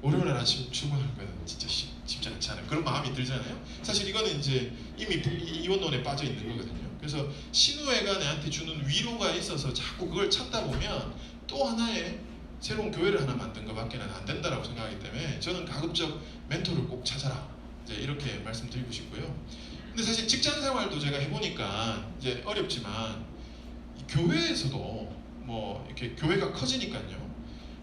월요일 아침 출근하는 건 진짜 쉽지 않지 않아요. 그런 마음이 들잖아요. 사실 이거는 이제 이미 이원론에 빠져 있는 거거든요. 그래서 신우회가 내한테 주는 위로가 있어서 자꾸 그걸 찾다 보면 또 하나의 새로운 교회를 하나 만든 것밖에는 안 된다라고 생각하기 때문에 저는 가급적 멘토를 꼭 찾아라 이제 이렇게 말씀드리고 싶고요. 근데 사실 직장 생활도 제가 해보니까 이제 어렵지만 교회에서도 뭐 이렇게 교회가 커지니까요.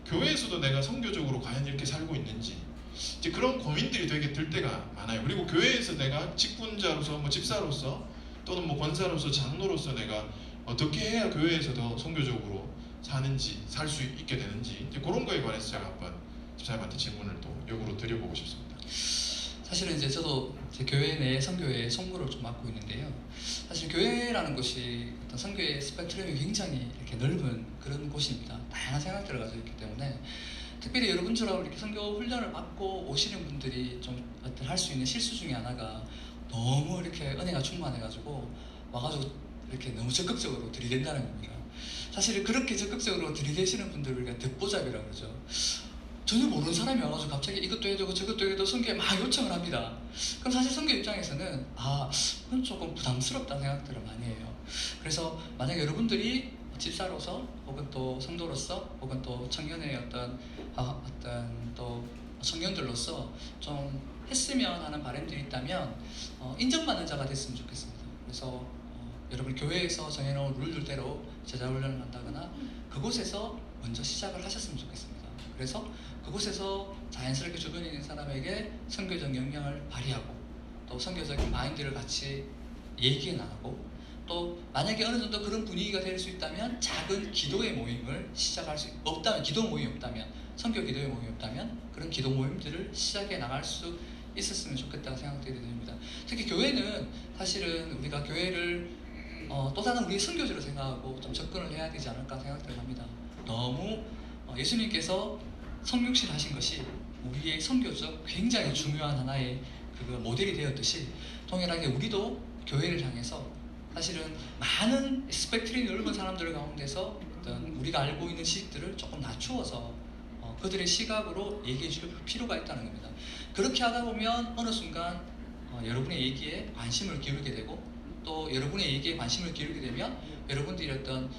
교회에서도 내가 선교적으로 과연 이렇게 살고 있는지 이제 그런 고민들이 되게 들 때가 많아요. 그리고 교회에서 내가 직분자로서 뭐 집사로서 또는 뭐 권사로서 장로로서 내가 어떻게 해야 교회에서도 선교적으로 사는지 살 수 있게 되는지 이제 그런 거에 관해서 제가 한번 집사님한테 질문을 또 역으로 드려보고 싶습니다. 사실은 이제 저도 제 교회 내 선교의 송구를 좀 맡고 있는데요. 사실 교회라는 곳이 어떤 선교의 스펙트럼이 굉장히 이렇게 넓은 그런 곳입니다. 다양한 생각들을 가지고 있기 때문에 특별히 여러분처럼 이렇게 선교 훈련을 받고 오시는 분들이 좀 어떤 할 수 있는 실수 중에 하나가 너무 이렇게 은혜가 충만해가지고 와가지고 이렇게 너무 적극적으로 들이댄다는 겁니다. 사실 그렇게 적극적으로 들이대시는 분들을 우리가 듣보잡이라고 그러죠. 전혀 모르는 사람이 와가지고 갑자기 이것도 해야 되고 저것도 해야 되고 선교에 막 요청을 합니다. 그럼 사실 선교 입장에서는 그건 조금 부담스럽다는 생각들을 많이 해요. 그래서 만약 여러분들이 집사로서 혹은 또 성도로서 혹은 또 청년의 어떤 또 청년들로서 좀 했으면 하는 바람들이 있다면 인정받는 자가 됐으면 좋겠습니다. 그래서 여러분 교회에서 정해놓은 룰들대로 제자훈련을 한다거나 그곳에서 먼저 시작을 하셨으면 좋겠습니다. 그래서 그곳에서 자연스럽게 주변에 있는 사람에게 선교적 역량을 발휘하고 또 선교적인 마인드를 같이 얘기 나누고 또 만약에 어느 정도 그런 분위기가 될 수 있다면 작은 기도의 모임을 시작할 수 없다면 기도 모임이 없다면 선교 기도의 모임이 없다면 그런 기도 모임들을 시작해 나갈 수 있었으면 좋겠다고 생각되게 됩니다. 특히 교회는 사실은 우리가 교회를 또 다른 우리의 선교지로 생각하고 좀 접근을 해야 되지 않을까 생각을 합니다. 너무 예수님께서 성육신 하신 것이 우리의 선교적 굉장히 중요한 하나의 그 모델이 되었듯이 동일하게 우리도 교회를 향해서 사실은 많은 스펙트럼이 넓은 사람들 가운데서 어떤 우리가 알고 있는 지식들을 조금 낮추어서 그들의 시각으로 얘기해 줄 필요가 있다는 겁니다. 그렇게 하다 보면 어느 순간 여러분의 얘기에 관심을 기울이게 되고, 또 여러분의 얘기에 관심을 기울이게 되면 여러분들이 어떤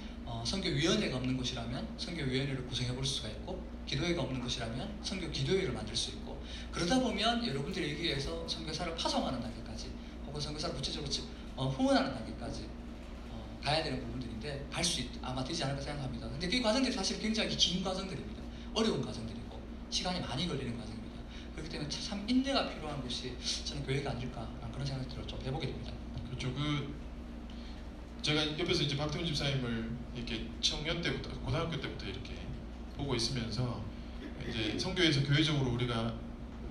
선교위원회가 없는 곳이라면 선교위원회를 구성해 볼 수가 있고, 기도회가 없는 곳이라면 선교 기도회를 만들 수 있고, 그러다 보면 여러분들의 얘기에서 선교사를 파송하는 단계까지, 혹은 선교사를 구체적으로 후원하는 단계까지 가야 되는 부분들인데, 갈 수 아마 되지 않을까 생각합니다. 근데 그 과정들이 사실 굉장히 긴 과정들입니다. 어려운 과정들이고 시간이 많이 걸리는 과정입니다. 그렇기 때문에 참 인내가 필요한 곳이 저는 교회가 아닐까라는 그런 생각들을 좀 해보게 됩니다. 그렇죠. 제가 옆에서 이제 박태훈 집사님을 이렇게 청년 때부터, 고등학교 때부터 이렇게 보고 있으면서, 이제 선교에서 교회적으로 우리가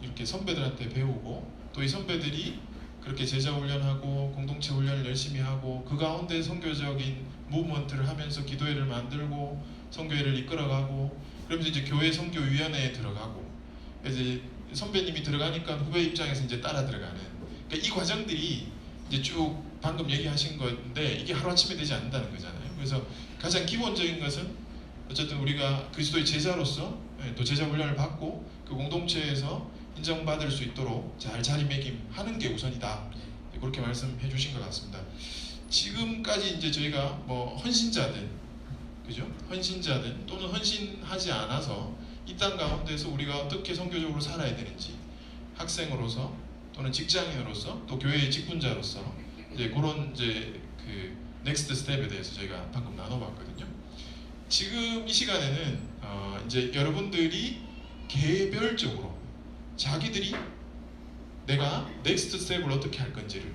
이렇게 선배들한테 배우고, 또 이 선배들이 그렇게 제자 훈련하고 공동체 훈련을 열심히 하고, 그 가운데 선교적인 무브먼트를 하면서 기도회를 만들고 선교회를 이끌어가고, 그러면서 이제 교회 선교위원회에 들어가고, 이제 선배님이 들어가니까 후배 입장에서 이제 따라 들어가는, 그러니까 이 과정들이 이제 쭉 방금 얘기하신 건데, 이게 하루아침에 되지 않는다는 거잖아요. 그래서 가장 기본적인 것은 어쨌든 우리가 그리스도의 제자로서 또 제자 훈련을 받고 그 공동체에서 인정받을 수 있도록 잘 자리매김하는 게 우선이다. 그렇게 말씀해 주신 것 같습니다. 지금까지 이제 저희가 뭐 헌신자든, 그죠? 헌신자든 또는 헌신하지 않아서 이 땅 가운데서 우리가 어떻게 선교적으로 살아야 되는지, 학생으로서 또는 직장인으로서 또 교회의 직분자로서 이제 그런 이제 그 넥스트 스텝에 대해서 저희가 방금 나눠봤거든요. 지금 이 시간에는 이제 여러분들이 개별적으로 자기들이 내가 넥스트 스텝을 어떻게 할 건지를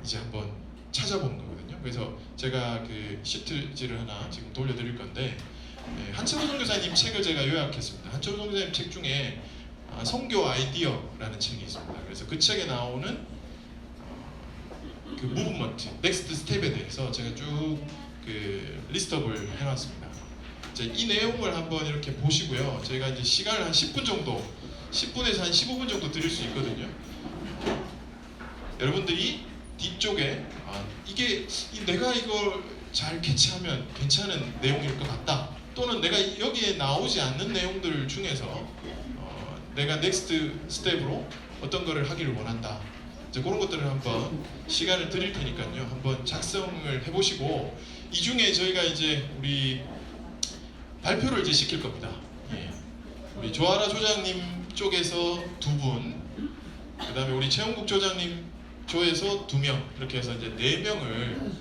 이제 한번 찾아보는 거거든요. 그래서 제가 그 시트지를 하나 지금 돌려드릴 건데, 한철호 선교사님 책을 제가 요약했습니다. 한철호 선교사님 책 중에 선교 아이디어라는 책이 있습니다. 그래서 그 책에 나오는 그 무브먼트, 넥스트 스텝에 대해서 제가 쭉 그 리스트업을 해놨습니다. 이 내용을 한번 이렇게 보시고요. 제가 이제 시간을 한 10분 정도, 10분에서 한 15분 정도 드릴 수 있거든요. 여러분들이 뒤쪽에 이게 내가 이걸 잘 캐치하면 괜찮은 내용일 것 같다, 또는 내가 여기에 나오지 않는 내용들 중에서 내가 넥스트 스텝으로 어떤 거를 하기를 원한다, 이제 그런 것들을 한번 시간을 드릴 테니까요. 한번 작성을 해보시고, 이 중에 저희가 이제 우리 발표를 이제 시킬 겁니다. 우리 조아라 조장님 쪽에서 2분, 그 다음에 우리 최영국 조장님 조에서 2명, 이렇게 해서 이제 4명을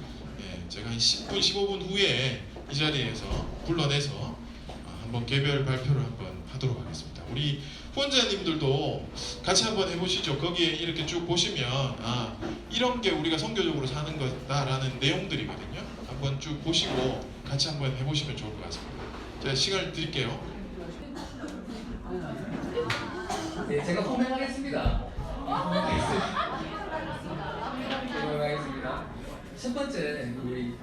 제가 한 10분, 15분 후에 이 자리에서 불러내서 한번 개별 발표를 한번 하도록 하겠습니다. 우리 후원자님들도 같이 한번 해보시죠. 거기에 이렇게 쭉 보시면 이런 게 우리가 선교적으로 사는 거다라는 내용들이거든요. 한번 쭉 보시고 같이 한번 해보시면 좋을 것 같습니다. 제가 시간을 드릴게요. 네, 제가 호명하겠습니다. 호명하겠습니다. 첫 번째, 우리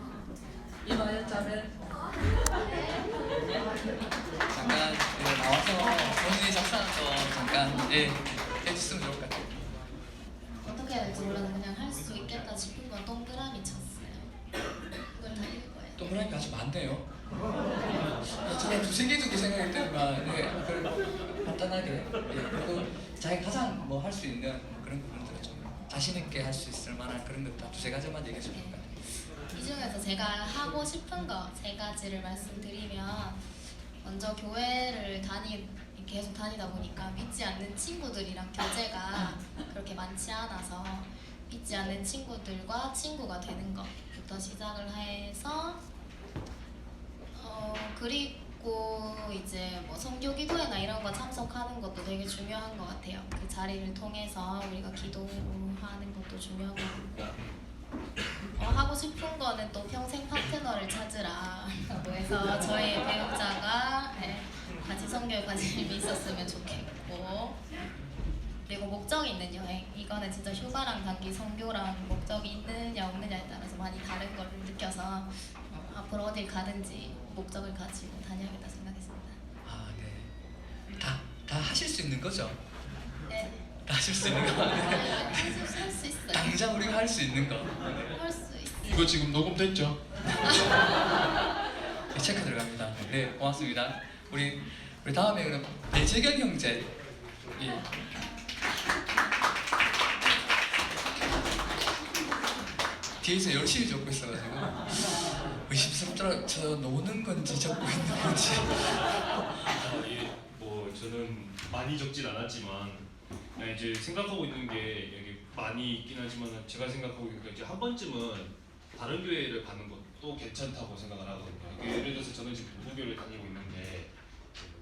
이마였자매 잠깐 나와서 본인이 작사한 거 잠깐 해주시면 좋을 것 같아요. 어떻게 해야 될지 몰라서 그냥 할 수 있겠다 싶은 건 동그라미 쳤어요. 그걸 다 읽어요. 동그라미 아주 많네요. 제가 2-3개 정도 생각했더니만 그래도 간단하게 그리고 자기 가장 뭐 할 수 있는 그런 부분들을 좀 자신 있게 할 수 있을 만한 그런 것들 2-3가지만 얘기해 주실 것 같아요. 이 중에서 제가 하고 싶은 거 3가지를 말씀드리면, 먼저 교회를 계속 다니다 보니까 믿지 않는 친구들이랑 교제가 그렇게 많지 않아서 믿지 않는 친구들과 친구가 되는 것부터 시작을 해서 그리고 이제 뭐 선교기도회나 이런 거 참석하는 것도 되게 중요한 것 같아요. 그 자리를 통해서 우리가 기도하는 것도 중요한 것 같고, 하고 싶은 거는 또 평생 파트너를 찾으라 해서 저희 배우자가 같이 선교에 관심이 있었으면 좋겠고, 그리고 목적이 있는 여행, 이거는 진짜 휴가랑 단기 선교랑 목적이 있느냐 없느냐에 따라서 많이 다른 걸 느껴서 앞으로 어딜 가든지 목적을 가지고 다녀야겠다 생각했습니다. 네. 다 하실 수 있는 거죠? 네. 다 하실 수 있는 거. 할 수 있어요. 당장 우리가 할 수 있는 거. 할 수 있어요. 이거 지금 녹음됐죠? 네, 체크 들어갑니다. 네, 고맙습니다. 우리 우리 다음에 그럼 배재경 형제. 예. 뒤에서 열심히 적고 있어가지고 의심스럽더라. 저 노는 건지 적고 있는 건지. 예, 뭐 저는 많이 적진 않았지만 그냥 이제 생각하고 있는 게 여기 많이 있긴 하지만 제가 생각하고 있는 게 이제 한 번쯤은 다른 교회를 가는 것도 괜찮다고 생각을 하거든요. 예를 들어서 저는 지금 동부교를 다니고 있는데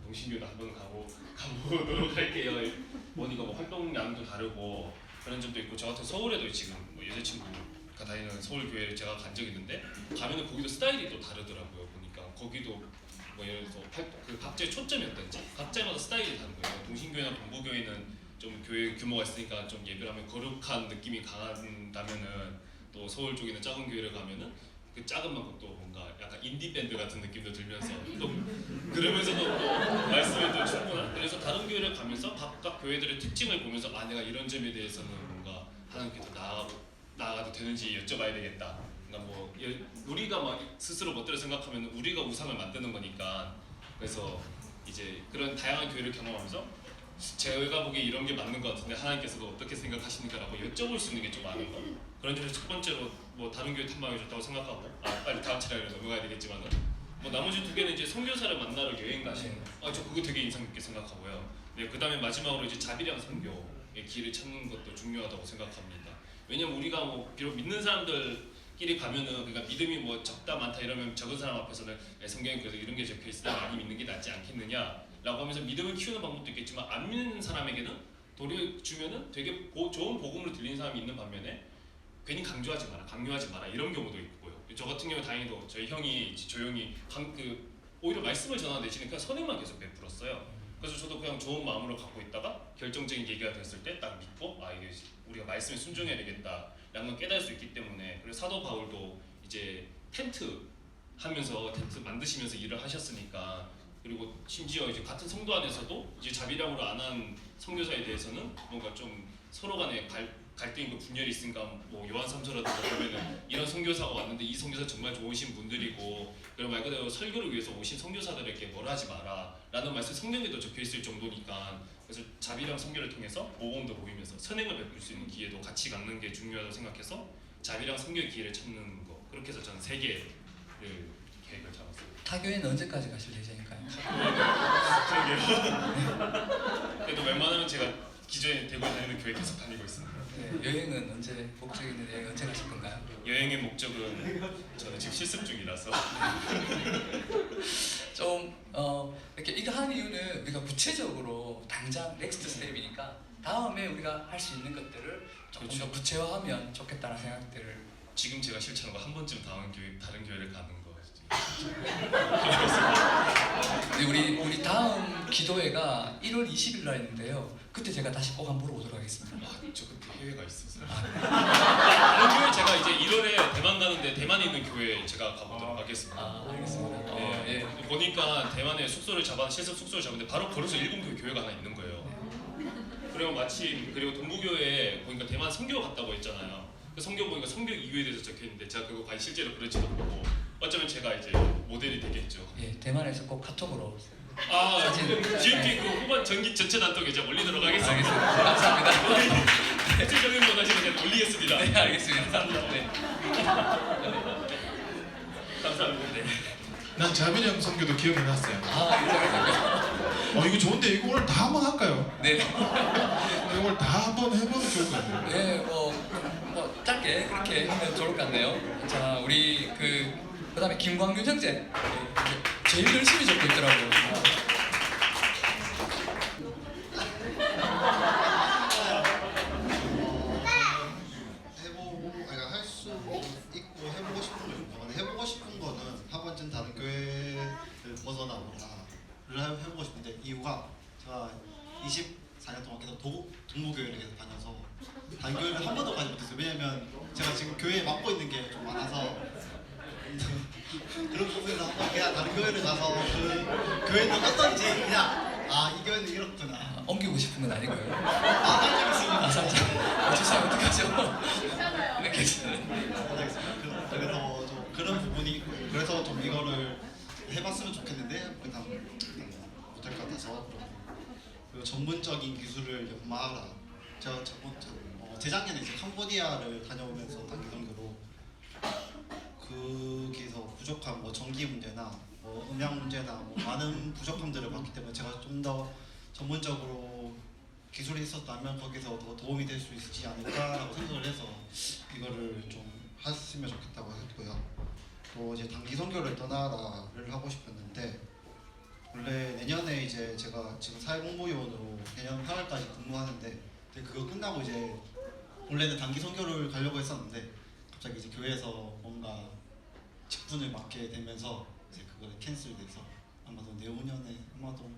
동신교도 한번 가보도록 할게요. 보니까 뭐 활동량도 다르고 그런 점도 있고 저 같은 서울에도 지금 뭐 여자친구가 다니는 서울 교회를 제가 간 적이 있는데 가면은 거기도 스타일이 또 다르더라고요. 보니까 거기도 뭐 예를 들어서 그 각자의 초점이 어떤지 각자마다 스타일이 다른 거예요. 동신교회나 동부교회는 좀 교회 규모가 있으니까 좀 예배를 하면 거룩한 느낌이 강한다면은 또 서울 쪽에는 작은 교회를 가면은 그 작은 만큼 또 뭔가 약간 인디 밴드 같은 느낌도 들면서 또 그러면서도 또 말씀에도 충분한. 그래서 다른 교회를 가면서 각각 교회들의 특징을 보면서 아 내가 이런 점에 대해서는 뭔가 하나님께 더 나아가도 되는지 여쭤봐야 되겠다. 그러니까 뭐 우리가 막 스스로 멋대로 생각하면 우리가 우상을 만드는 거니까. 그래서 이제 그런 다양한 교회를 경험하면서 제가 보기에 이런 게 맞는 것 같은데 하나님께서도 어떻게 생각하십니까라고 여쭤볼 수 있는 게 좀 많은 거. 그런 점에서 첫 번째로 뭐 다른 교회 탐방해 줬다고 생각하고 빨리 다음 차례로 넘어가야 되겠지만은 뭐 나머지 두 개는 이제 선교사를 만나러 여행 가시는 거. 저 그거 되게 인상 깊게 생각하고요. 네, 그다음에 마지막으로 이제 자비랑 선교의 길을 찾는 것도 중요하다고 생각합니다. 왜냐면 우리가 뭐 비록 믿는 사람들끼리 가면은 그러니까 믿음이 뭐 적다 많다 이러면 적은 사람 앞에서는 성경에 그래도 이런 게 적혀 있으니 많이 믿는 게 낫지 않겠느냐라고 하면서 믿음을 키우는 방법도 있겠지만 안 믿는 사람에게는 도리어 주면은 되게 좋은 복음으로 들리는 사람이 있는 반면에 괜히 강조하지 마라, 강요하지 마라 이런 경우도 있고요. 저 같은 경우 다행히도 저희 형이 조용히 오히려 말씀을 전하는 대신에 그냥 선행만 계속 베풀었어요. 그래서 저도 그냥 좋은 마음으로 갖고 있다가 결정적인 얘기가 됐을 때 딱 믿고 이게 우리가 말씀에 순종해야 되겠다라는 걸 깨달을 수 있기 때문에. 그래서 사도 바울도 이제 텐트 하면서 텐트 만드시면서 일을 하셨으니까 그리고 심지어 이제 같은 성도 안에서도 이제 자비량으로 안 한 선교사에 대해서는 뭔가 좀 서로 간에 갈등이고 분열이 있으니까 뭐 요한 3서라든가 보면은 이런 선교사가 왔는데 이 선교사 정말 좋으신 분들이고 그리고 말 그대로 설교를 위해서 오신 선교사들에게 뭘 하지 마라 라는 말씀이 성경에도 적혀 있을 정도니까. 그래서 자비랑 선교를 통해서 모범도 보이면서 선행을 베풀 수 있는 기회도 같이 갖는 게 중요하다고 생각해서 자비랑 선교의 기회를 찾는 거. 그렇게 해서 저는 3개를 계획을 잡았어요. 타교회는 언제까지 가실 예정인가요? 그래도 웬만하면 제가 기존에 대구에 다니는 교회 계속 다니고 있습니다. 네, 여행은 언제 목적 있는 여행 언제 가실 건가요? 여행의 목적은 저는 지금 실습 중이라서 좀 이렇게 이거 하는 이유는 우리가 구체적으로 당장 넥스트 스텝이니까 다음에 우리가 할 수 있는 것들을 조금 더 구체화하면 좋겠다는 생각들을. 지금 제가 실천한 거 한 번쯤 다른 교회를 가는 거. 우리 다음 기도회가 1월 20일 날인데요. 그때 제가 다시 꼭 한번 보러 오도록 하겠습니다. 저 그때 해외가 있었어요. 다른 교회 제가 이제 1월에 대만 가는데 대만에 있는 교회 제가 가보도록 하겠습니다. 알겠습니다. 예. 보니까 대만에 실습 숙소를 잡는데 바로 걸어서 일본교회 교회가 하나 있는 거예요. 그리고 마침 그리고 동부교회에 보니까 대만 선교 갔다고 했잖아요. 그 선교 보니까 선교 이유에 대해서 적혀 있는데 제가 그거 과연 실제로 그럴지도 모르고 어쩌면 제가 이제 모델이 되겠죠. 예, 대만에서 꼭 카톡으로. GMP 그 후반 전기 전체 단톡에 제가 올리도록 하겠습니다. 알겠습니다. 감사합니다. 구체적인 원하시면 제가 올리겠습니다. 네, 알겠습니다. 네. 감사합니다. 네. 난 자비령 선교도 기억해놨어요. 인정해주세요. 이거 좋은데 이거 오늘 다 한번 할까요? 네. 이거 오늘 다 한번 해보면 좋을 것 같아요. 네, 뭐 짧게 그렇게 하면 좋을 것 같네요. 자, 우리 그다음에 김광균 형제. 네, 제일 열심히 적고 있더라고요. 할 수 있고 해보고 싶은 거 좋고, 근데 해보고 싶은 거는 한 번쯤 다른 교회를 벗어나보라를 해보고 싶은데 이유가 제가 24년 동안 계속 동부교회를 계속 다녀서 다른 교회를 한 번도 가지 못했어요. 왜냐면 제가 지금 교회에 맡고 있는 게 좀 많아서 그런 부분에서 그냥 다른 교회를 가서 그 교회는 어떤지 그냥 이 교회는 이렇구나. 옮기고 싶은 건 아니고요. 살짝 있습니다. 살짝. 주사위 어떡하죠? 네, 괜찮아요. 그래서 좀 그런 부분이 있고, 그래서 좀 이거를 해봤으면 좋겠는데 일단 될 것 같아서 그리고 전문적인 기술을 연마하라. 제가 재작년에 이제 캄보디아를 다녀오면서 단기 선교로 거기서 부족한 뭐 전기 문제나 뭐 음향 문제나 뭐 많은 부족함들을 봤기 때문에 제가 좀 더 전문적으로 기술이 있었다면 거기서 더 도움이 될 수 있지 않을까라고 생각을 해서 이거를 좀 했으면 좋겠다고 했고요. 또 이제 단기 선교를 떠나라를 하고 싶었는데 원래 내년에 이제 제가 지금 사회공부요원으로 내년 8월까지 근무하는데 근데 그거 끝나고 이제 원래는 단기 선교를 가려고 했었는데 갑자기 이제 교회에서 뭔가 직분을 맡게 되면서 이제 그걸 캔슬돼서 아마도 내후년에 아마도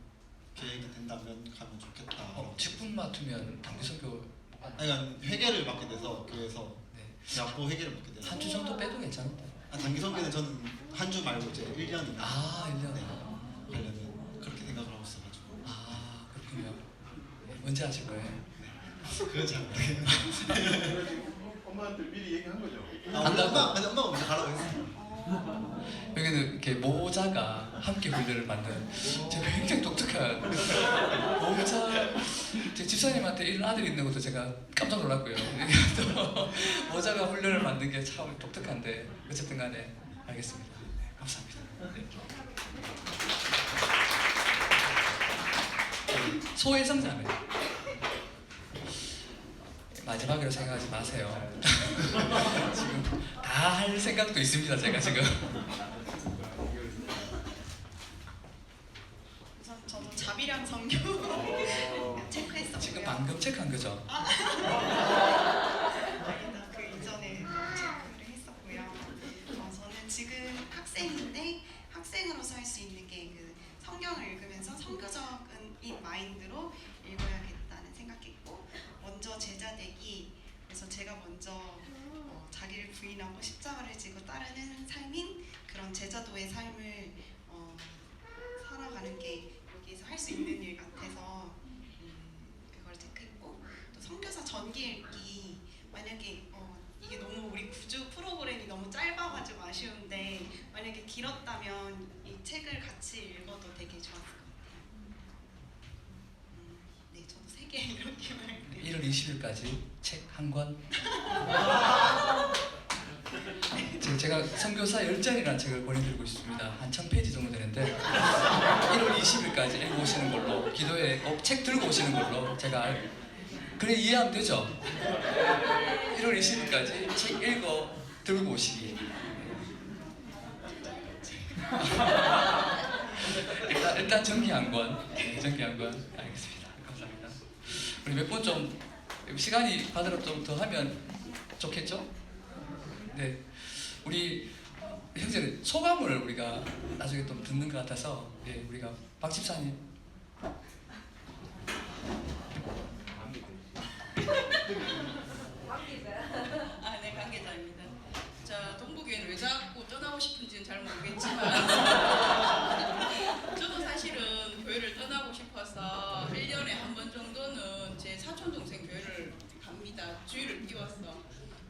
계획이 된다면 가면 좋겠다. 직분 맡으면 단기 선교 그러니까 회계를 맡게 돼서 교회에서 네. 대학교 회계를 맡게 돼서 한 주 정도 빼도 괜찮은데. 단기 선교는 저는 한 주 말고 이제 1년이나 아 1년에. 하려면 그렇게 생각을 하고 있어가지고 아 그렇군요. 네, 언제 하실 거예요? 그건 잘 모르겠는데 엄마한테 미리 얘기한 거죠. 근데 엄마가 먼저 가라고 했어요. 여기는 이렇게 모자가 함께 훈련을 만든 제가 굉장히 독특한 모자 제 집사님한테 이런 아들이 있는 것도 제가 깜짝 놀랐고요. 또 모자가 훈련을 만든 게 참 독특한데 어쨌든 간에 알겠습니다. 네, 감사합니다. 네. 소외성자매 마지막으로 생각하지 마세요. 지금 다 할 생각도 있습니다. 제가 지금. 저도 자비랑 성교 체크했었고요. 지금 방금 체크한 거죠? 아니다, 그 이전에 체크를 했었고요. 저는 지금 학생인데 학생으로서 할 수 있는 게 그 성경을 읽으면서 선교적인 마인드로 읽어야겠다는 생각했고 먼저 제자 되기. 그래서 제가 먼저 자기를 부인하고 십자가를 지고 따르는 삶인 그런 제자도의 삶을 살아가는 게 여기서 할 수 있는 일 같아서 그걸 체크했고 또 선교사 전기 읽기 만약에 이게 너무 우리 구주 프로그램이 너무 짧아가지고 아쉬운데 만약에 길었다면 이 책을 같이 읽어도 되게 좋았을 것 같아요. 네, 저도 3개 이렇게 말할게요. 1월 20일까지 책 한 권. 제가 선교사 열전이라는 책을 보내드리고 있습니다. 한 1000페이지 정도 되는데 1월 20일까지 읽고 오시는 걸로 기도에 책 들고 오시는 걸로 제가 그래 이해하면 되죠? 1월 20일까지 책 읽어 들고 오시기. 일단 정기 한 권. 네, 정기 한 권. 알겠습니다. 감사합니다. 우리 몇 분 좀 시간이 받으러 좀 더 하면 좋겠죠? 네. 우리 형제는 소감을 우리가 나중에 좀 듣는 것 같아서 네, 우리가 박 집사님 네, 관계자입니다. 자, 동부교회는 왜 자꾸 떠나고 싶은지는 잘 모르겠지만 저도 사실은 교회를 떠나고 싶어서 1년에 한 번 정도는 제 사촌 동생 교회를 갑니다. 주일을 띄웠어.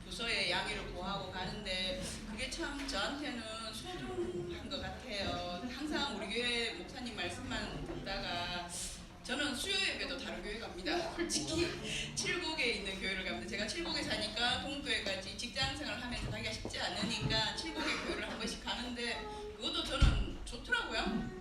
부서에 양해를 구하고 가는데 그게 참 저한테는 소중한 것 같아요. 항상 우리 교회 목사님 말씀만 듣다가 저는 수요 예배도 다른 교회 갑니다. 솔직히 칠곡에 있는 교회를 갑니다. 제가 칠곡에 사니까 동교회까지 직장생활을 하면서 가기가 쉽지 않으니까 칠곡의 교회를 한 번씩 가는데 그것도 저는 좋더라고요.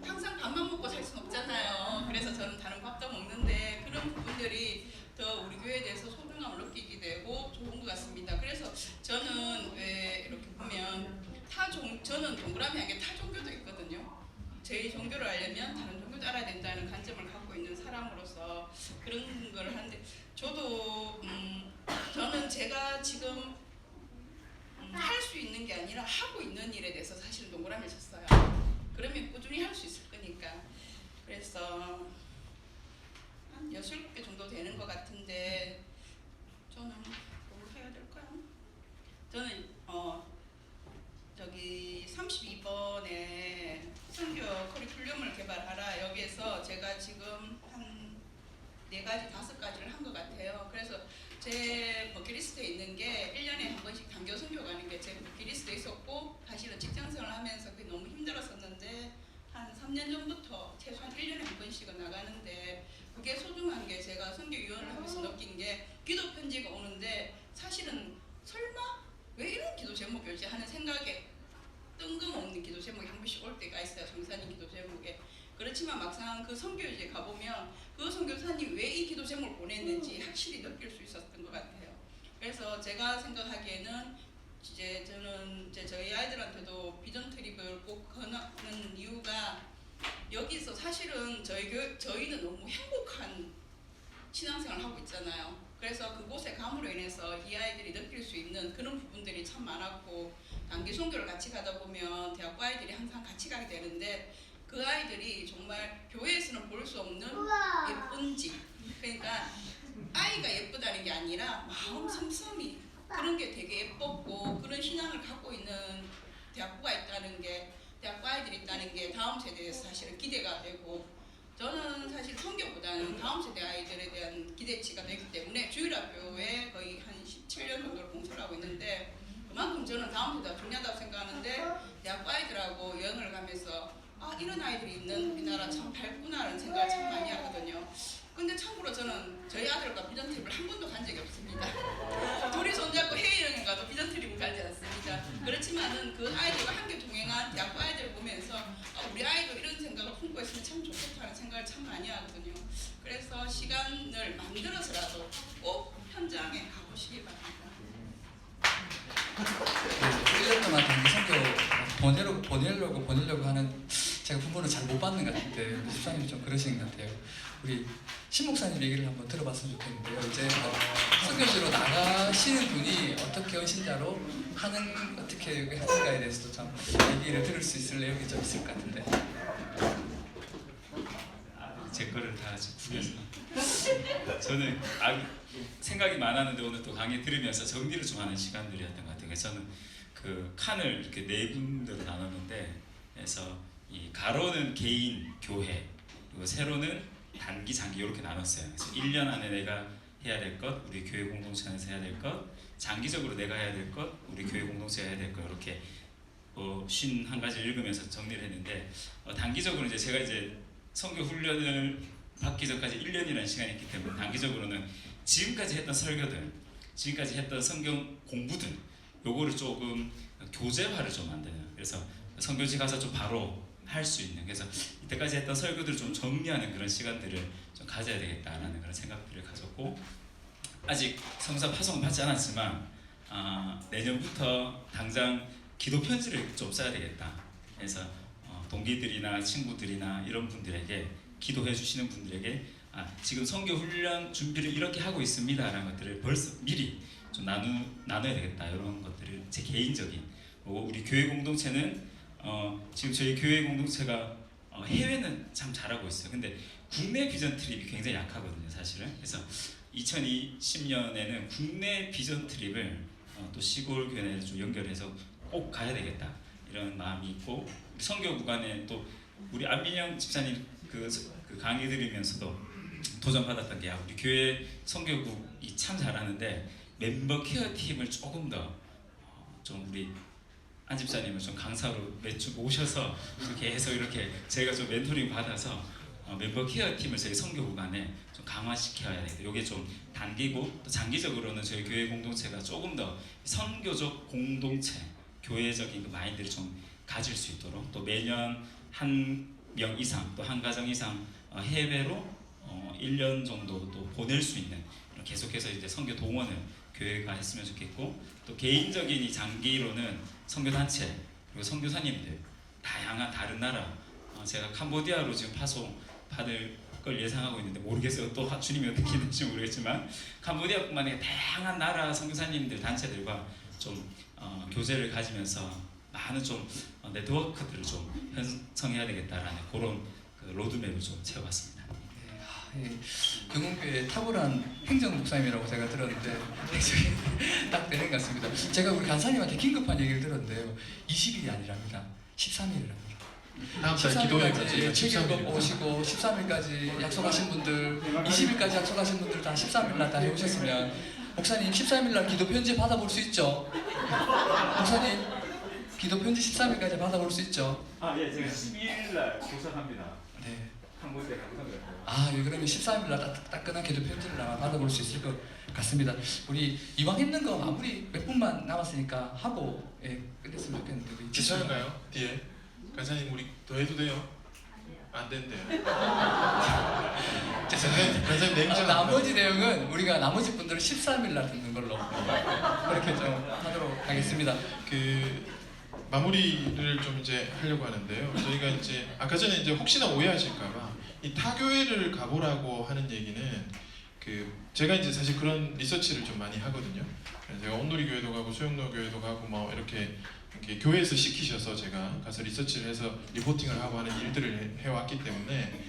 항상 밥만 먹고 살 순 없잖아요. 그래서 저는 다른 밥도 먹는데 그런 부분들이 더 우리 교회에 대해서 소중함을 느끼게 되고 좋은 것 같습니다. 그래서 저는 왜 이렇게 보면 저는 동그라미 한 게 타종교도 있거든요. 제 종교를 알려면 다른 종교도 알아야 된다는 관점을 갖고 있는 사람으로서 그런 걸 하는데 저도 저는 제가 지금 할 수 있는 게 아니라 하고 있는 일에 대해서 사실은 동그라미를 쳤어요. 그러면 꾸준히 할 수 있을 거니까. 그래서 한 6, 7개 정도 되는 것 같은데 저는 뭘 해야 될까요? 저는 저기 32번에 선교 커리큘럼을 개발하라. 여기에서 제가 지금 한 4가지, 5가지를 한 것 같아요. 그래서 제 버킷리스트에 있는 게 1년에 한 번씩 단교 선교 가는 게 제 버킷리스트에 있었고 사실은 직장생활을 하면서 그게 너무 힘들었었는데 한 3년 전부터 최소한 1년에 제목 교제하는 생각에 뜬금없는 기도 제목이 한 번씩 올 때가 있어요. 성교사님 기도 제목에. 그렇지만 막상 그 선교지에 가보면 그 선교사님이 왜 이 기도 제목을 보냈는지 확실히 느낄 수 있었던 것 같아요. 그래서 제가 생각하기에는 이제 저는 이제 저희 아이들한테도 비전 트립을 꼭 권하는 이유가 여기서 사실은 저희는 너무 행복한 신앙생활을 하고 있잖아요. 그래서 그곳에 감으로 인해서 이 아이들이 느낄 수 있는 그런 부분들이 참 많았고, 단기 선교를 같이 가다 보면 대학교 아이들이 항상 같이 가게 되는데 그 아이들이 정말 교회에서는 볼 수 없는 예쁜 집, 그러니까 아이가 예쁘다는 게 아니라 마음 씀씀이 그런 게 되게 예뻤고, 그런 신앙을 갖고 있는 대학교가 있다는 게, 대학교 아이들이 있다는 게 다음 세대에서 사실은 기대가 되고, 저는 사실 선교보다는 다음 세대 아이들에 대한 기대치가 되기 때문에 주일학교에 거의 한 17년 정도를 봉사를 하고 있는데, 그만큼 저는 다음 세대가 중요하다고 생각하는데, 대학교 아이들하고 여행을 가면서 아, 이런 아이들이 있는 우리나라 참 밝구나라는 생각을 참 많이 하거든요. 근데 참고로 저는 저희 아들과 비전 트립을 한 번도 간 적이 없습니다. 둘이 손잡고 해외여행 가도 비전 트립을 가지 않습니다. 그렇지만은 그 아이들과 함께 동행한 대학교 아이들을 보면서 우리 아이도 이런 생각을 품고 있으면 참 좋겠다는 생각을 참 많이 하거든요. 그래서 시간을 만들어서라도 꼭 현장에 가보시기 바랍니다. 1년 동안 단기 선교 보내려고 하는 제가 부모는 잘 못 받는 것 같은데 우리 집사님이 좀 그러시는 것 같아요. 우리 신 목사님 얘기를 한번 들어봤으면 좋겠는데요. 이제 선교지로 나가시는 분이 어떻게 헌신자로 어떻게 하는가에 대해서도 참 얘기를 들을 수 있을 내용이 좀 있을 것 같은데. 제 거를 다 구겨서 저는 생각이 많았는데 오늘 또 강의 들으면서 정리를 좀 하는 시간들이었던 것 같아요. 그래서 저는 그 칸을 이렇게 네 군데로 나눴는데, 그래서 이 가로는 개인 교회, 그리고 세로는 단기 장기 이렇게 나눴어요. 그래서 1년 안에 내가 해야 될 것, 우리 교회 공동체 안에서 해야 될 것, 장기적으로 내가 해야 될 것, 우리 교회 공동체가 해야 될 것, 이렇게 51가지를 읽으면서 정리를 했는데, 단기적으로 이제 제가 이제 선교 훈련을 받기 전까지 1년이라는 시간이 있기 때문에 단기적으로는 지금까지 했던 설교들, 지금까지 했던 성경 공부들, 요거를 조금 교재화를 좀 만드는, 그래서 선교지 가서 좀 바로 할 수 있는, 그래서 이때까지 했던 설교들을 좀 정리하는 그런 시간들을 좀 가져야 되겠다라는 그런 생각들을 가졌고, 아직 성사 파송은 받지 않았지만 내년부터 당장 기도 편지를 좀 써야 되겠다. 그래서 동기들이나 친구들이나 이런 분들에게, 기도해 주시는 분들에게 지금 선교 훈련 준비를 이렇게 하고 있습니다라는 것들을 벌써 미리 좀 나눠야 되겠다. 이런 것들을 제 개인적인, 우리 교회 공동체는 지금 저희 교회 공동체가 해외는 참 잘하고 있어요. 근데 국내 비전 트립이 굉장히 약하거든요, 사실은. 그래서 2020년에는 국내 비전 트립을 또 시골 교회에 좀 연결해서 꼭 가야 되겠다, 이런 마음이 있고, 선교 구간에 또 우리 안민영 집사님 그 강의 들으면서도 도전받았던 게, 우리 교회 선교국이 참 잘하는데 멤버 케어 팀을 조금 더 좀 우리 안 집사님을 좀 강사로 매주 모셔서 계속 이렇게 제가 좀 멘토링 받아서 멤버 케어 팀을 저희 선교 구간에 좀 강화시켜야 돼요. 이게 좀 단기고, 또 장기적으로는 저희 교회 공동체가 조금 더 선교적 공동체, 교회적인 그 마인드를 좀 가질 수 있도록, 또 매년 한 명 이상, 또 한 가정 이상 해외로 1년 정도 또 보낼 수 있는, 계속해서 이제 선교 동원을 교회가 했으면 좋겠고, 또 개인적인 이 장기로는 선교단체, 그리고 선교사님들, 다양한 다른 나라, 제가 캄보디아로 지금 파송 받을 걸 예상하고 있는데 모르겠어요. 또 주님이 어떻게 했는지 모르겠지만 캄보디아뿐만 아니라 다양한 나라 선교사님들, 단체들과 좀 교제를 가지면서 많은 좀 네트워크들을 좀 형성해야 되겠다라는 그런 그 로드맵을 좀 세워봤습니다. 경운교회 탁월한 행정 목사님이라고 제가 들었는데 행정이 딱 되는 것 같습니다. 제가 우리 간사님한테 긴급한 얘기를 들었는데요, 20일이 아니랍니다. 13일이랍니다. 다음 달 기도회까지 7일 오시고 13일까지 약속하신 분들, 20일까지 약속하신 분들 다 13일날 다 해오셨으면, 목사님 13일날 기도 편지 받아볼 수 있죠? 목사님 기도 편지 13일까지 받아볼 수 있죠? 예, 제가 12일날 도착합니다. 네. 한 군데 항상 그래요. 아, 예, 그러면 13일 날 따끈한 기도 편지를 아마 받아볼 수 있을 것 같습니다. 우리 이왕 했는 거 마무리 몇 분만 남았으니까 하고 끝냈으면 좋겠는데 우리 괜찮은가요? 뒤에 간사님 우리 더 해도 돼요? 안 된대요. 간사님 냉정. 나머지 내용은 우리가 나머지 분들은 13일 날 듣는 걸로 그렇게 좀 하도록 하겠습니다. 그 마무리를 좀 이제 하려고 하는데요. 저희가 이제 아까 전에 이제 혹시나 오해하실까봐 이 타교회를 가보라고 하는 얘기는 그 제가 이제 사실 그런 리서치를 좀 많이 하거든요. 제가 온누리 교회도 가고 소영로 교회도 가고 뭐 이렇게 교회에서 시키셔서 제가 가서 리서치를 해서 리포팅을 하고 하는 일들을 해왔기 때문에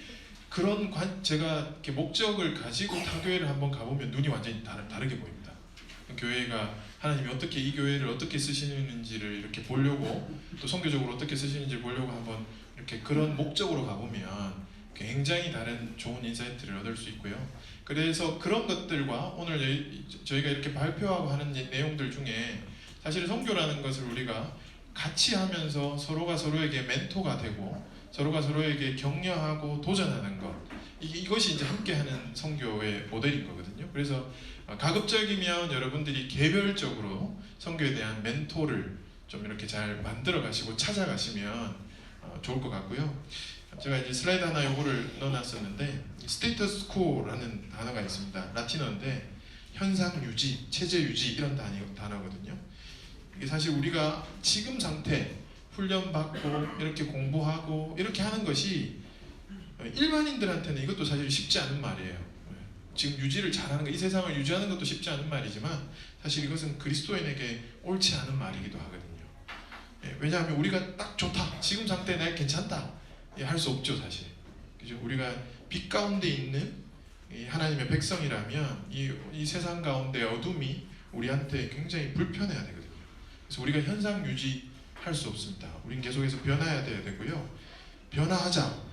그런 제가 이렇게 목적을 가지고 타교회를 한번 가보면 눈이 완전히 다르게 보입니다. 교회가 하나님이 어떻게 이 교회를 어떻게 쓰시는지를 이렇게 보려고 또 선교적으로 어떻게 쓰시는지 보려고 한번 이렇게 그런 목적으로 가보면 굉장히 다른 좋은 인사이트를 얻을 수 있고요. 그래서 그런 것들과 오늘 저희가 이렇게 발표하고 하는 내용들 중에 사실 선교라는 것을 우리가 같이 하면서 서로가 서로에게 멘토가 되고 서로가 서로에게 격려하고 도전하는 것 이것이 이제 함께하는 선교의 모델인 거거든요. 그래서 가급적이면 여러분들이 개별적으로 선교에 대한 멘토를 좀 이렇게 잘 만들어 가시고 찾아가시면 좋을 것 같고요. 제가 이제 슬라이드 하나 요거를 넣어놨었는데 스테이터스 코라는 단어가 있습니다. 라틴어인데 현상 유지, 체제 유지 이런 단어거든요. 이게 사실 우리가 지금 상태 훈련 받고 이렇게 공부하고 이렇게 하는 것이 일반인들한테는 이것도 사실 쉽지 않은 말이에요. 지금 유지를 잘하는 거, 이 세상을 유지하는 것도 쉽지 않은 말이지만 사실 이것은 그리스도인에게 옳지 않은 말이기도 하거든요. 왜냐하면 우리가 딱 좋다, 지금 상태에 나 괜찮다 할 수 없죠 사실. 그죠? 우리가 빛 가운데 있는 하나님의 백성이라면 이 세상 가운데 어둠이 우리한테 굉장히 불편해야 되거든요. 그래서 우리가 현상 유지할 수 없습니다. 우린 계속해서 변화해야 되고요. 변화하자.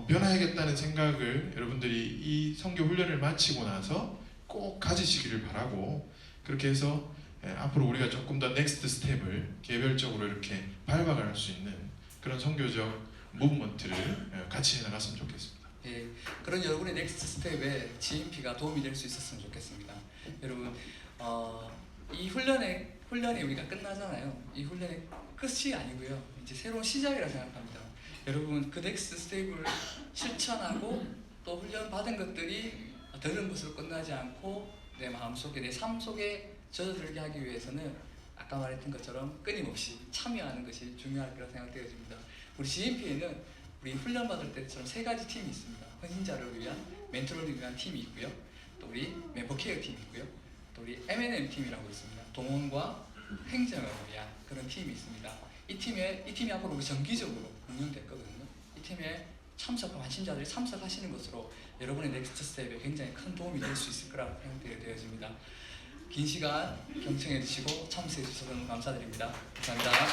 변화하겠다는 생각을 여러분들이 이 선교 훈련을 마치고 나서 꼭 가지시기를 바라고 그렇게 해서 앞으로 우리가 조금 더 넥스트 스텝을 개별적으로 이렇게 밟아갈 수 있는 그런 선교적 무브먼트를 같이 해나갔으면 좋겠습니다. 예, 그런 여러분의 넥스트 스텝에 GMP가 도움이 될 수 있었으면 좋겠습니다. 여러분, 이 훈련에 우리가 끝나잖아요. 이 훈련의 끝이 아니고요. 이제 새로운 시작이라 생각합니다. 여러분, 그 넥스트 스텝을 실천하고 또 훈련 받은 것들이 들은 것으로 끝나지 않고 내 마음속에 내 삶 속에 젖어들게 하기 위해서는 아까 말했던 것처럼 끊임없이 참여하는 것이 중요할 거라 생각되어집니다. 우리 GMP에는 우리 훈련 받을 때처럼 3가지 팀이 있습니다. 헌신자를 위한, 멘토를 위한 팀이 있고요. 또 우리 멤버 케어 팀이 있고요. 또 우리 M&M 팀이라고 있습니다. 동원과 행정을 위한 그런 팀이 있습니다. 이 팀이 앞으로 우리 정기적으로 운영됐거든요. 이 팀에 관심자들이 참석하시는 것으로 여러분의 넥스트 스텝에 굉장히 큰 도움이 될 수 있을 거라고 생각되어집니다. 긴 시간 경청해 주시고 참석해 주셔서 너무 감사드립니다. 감사합니다.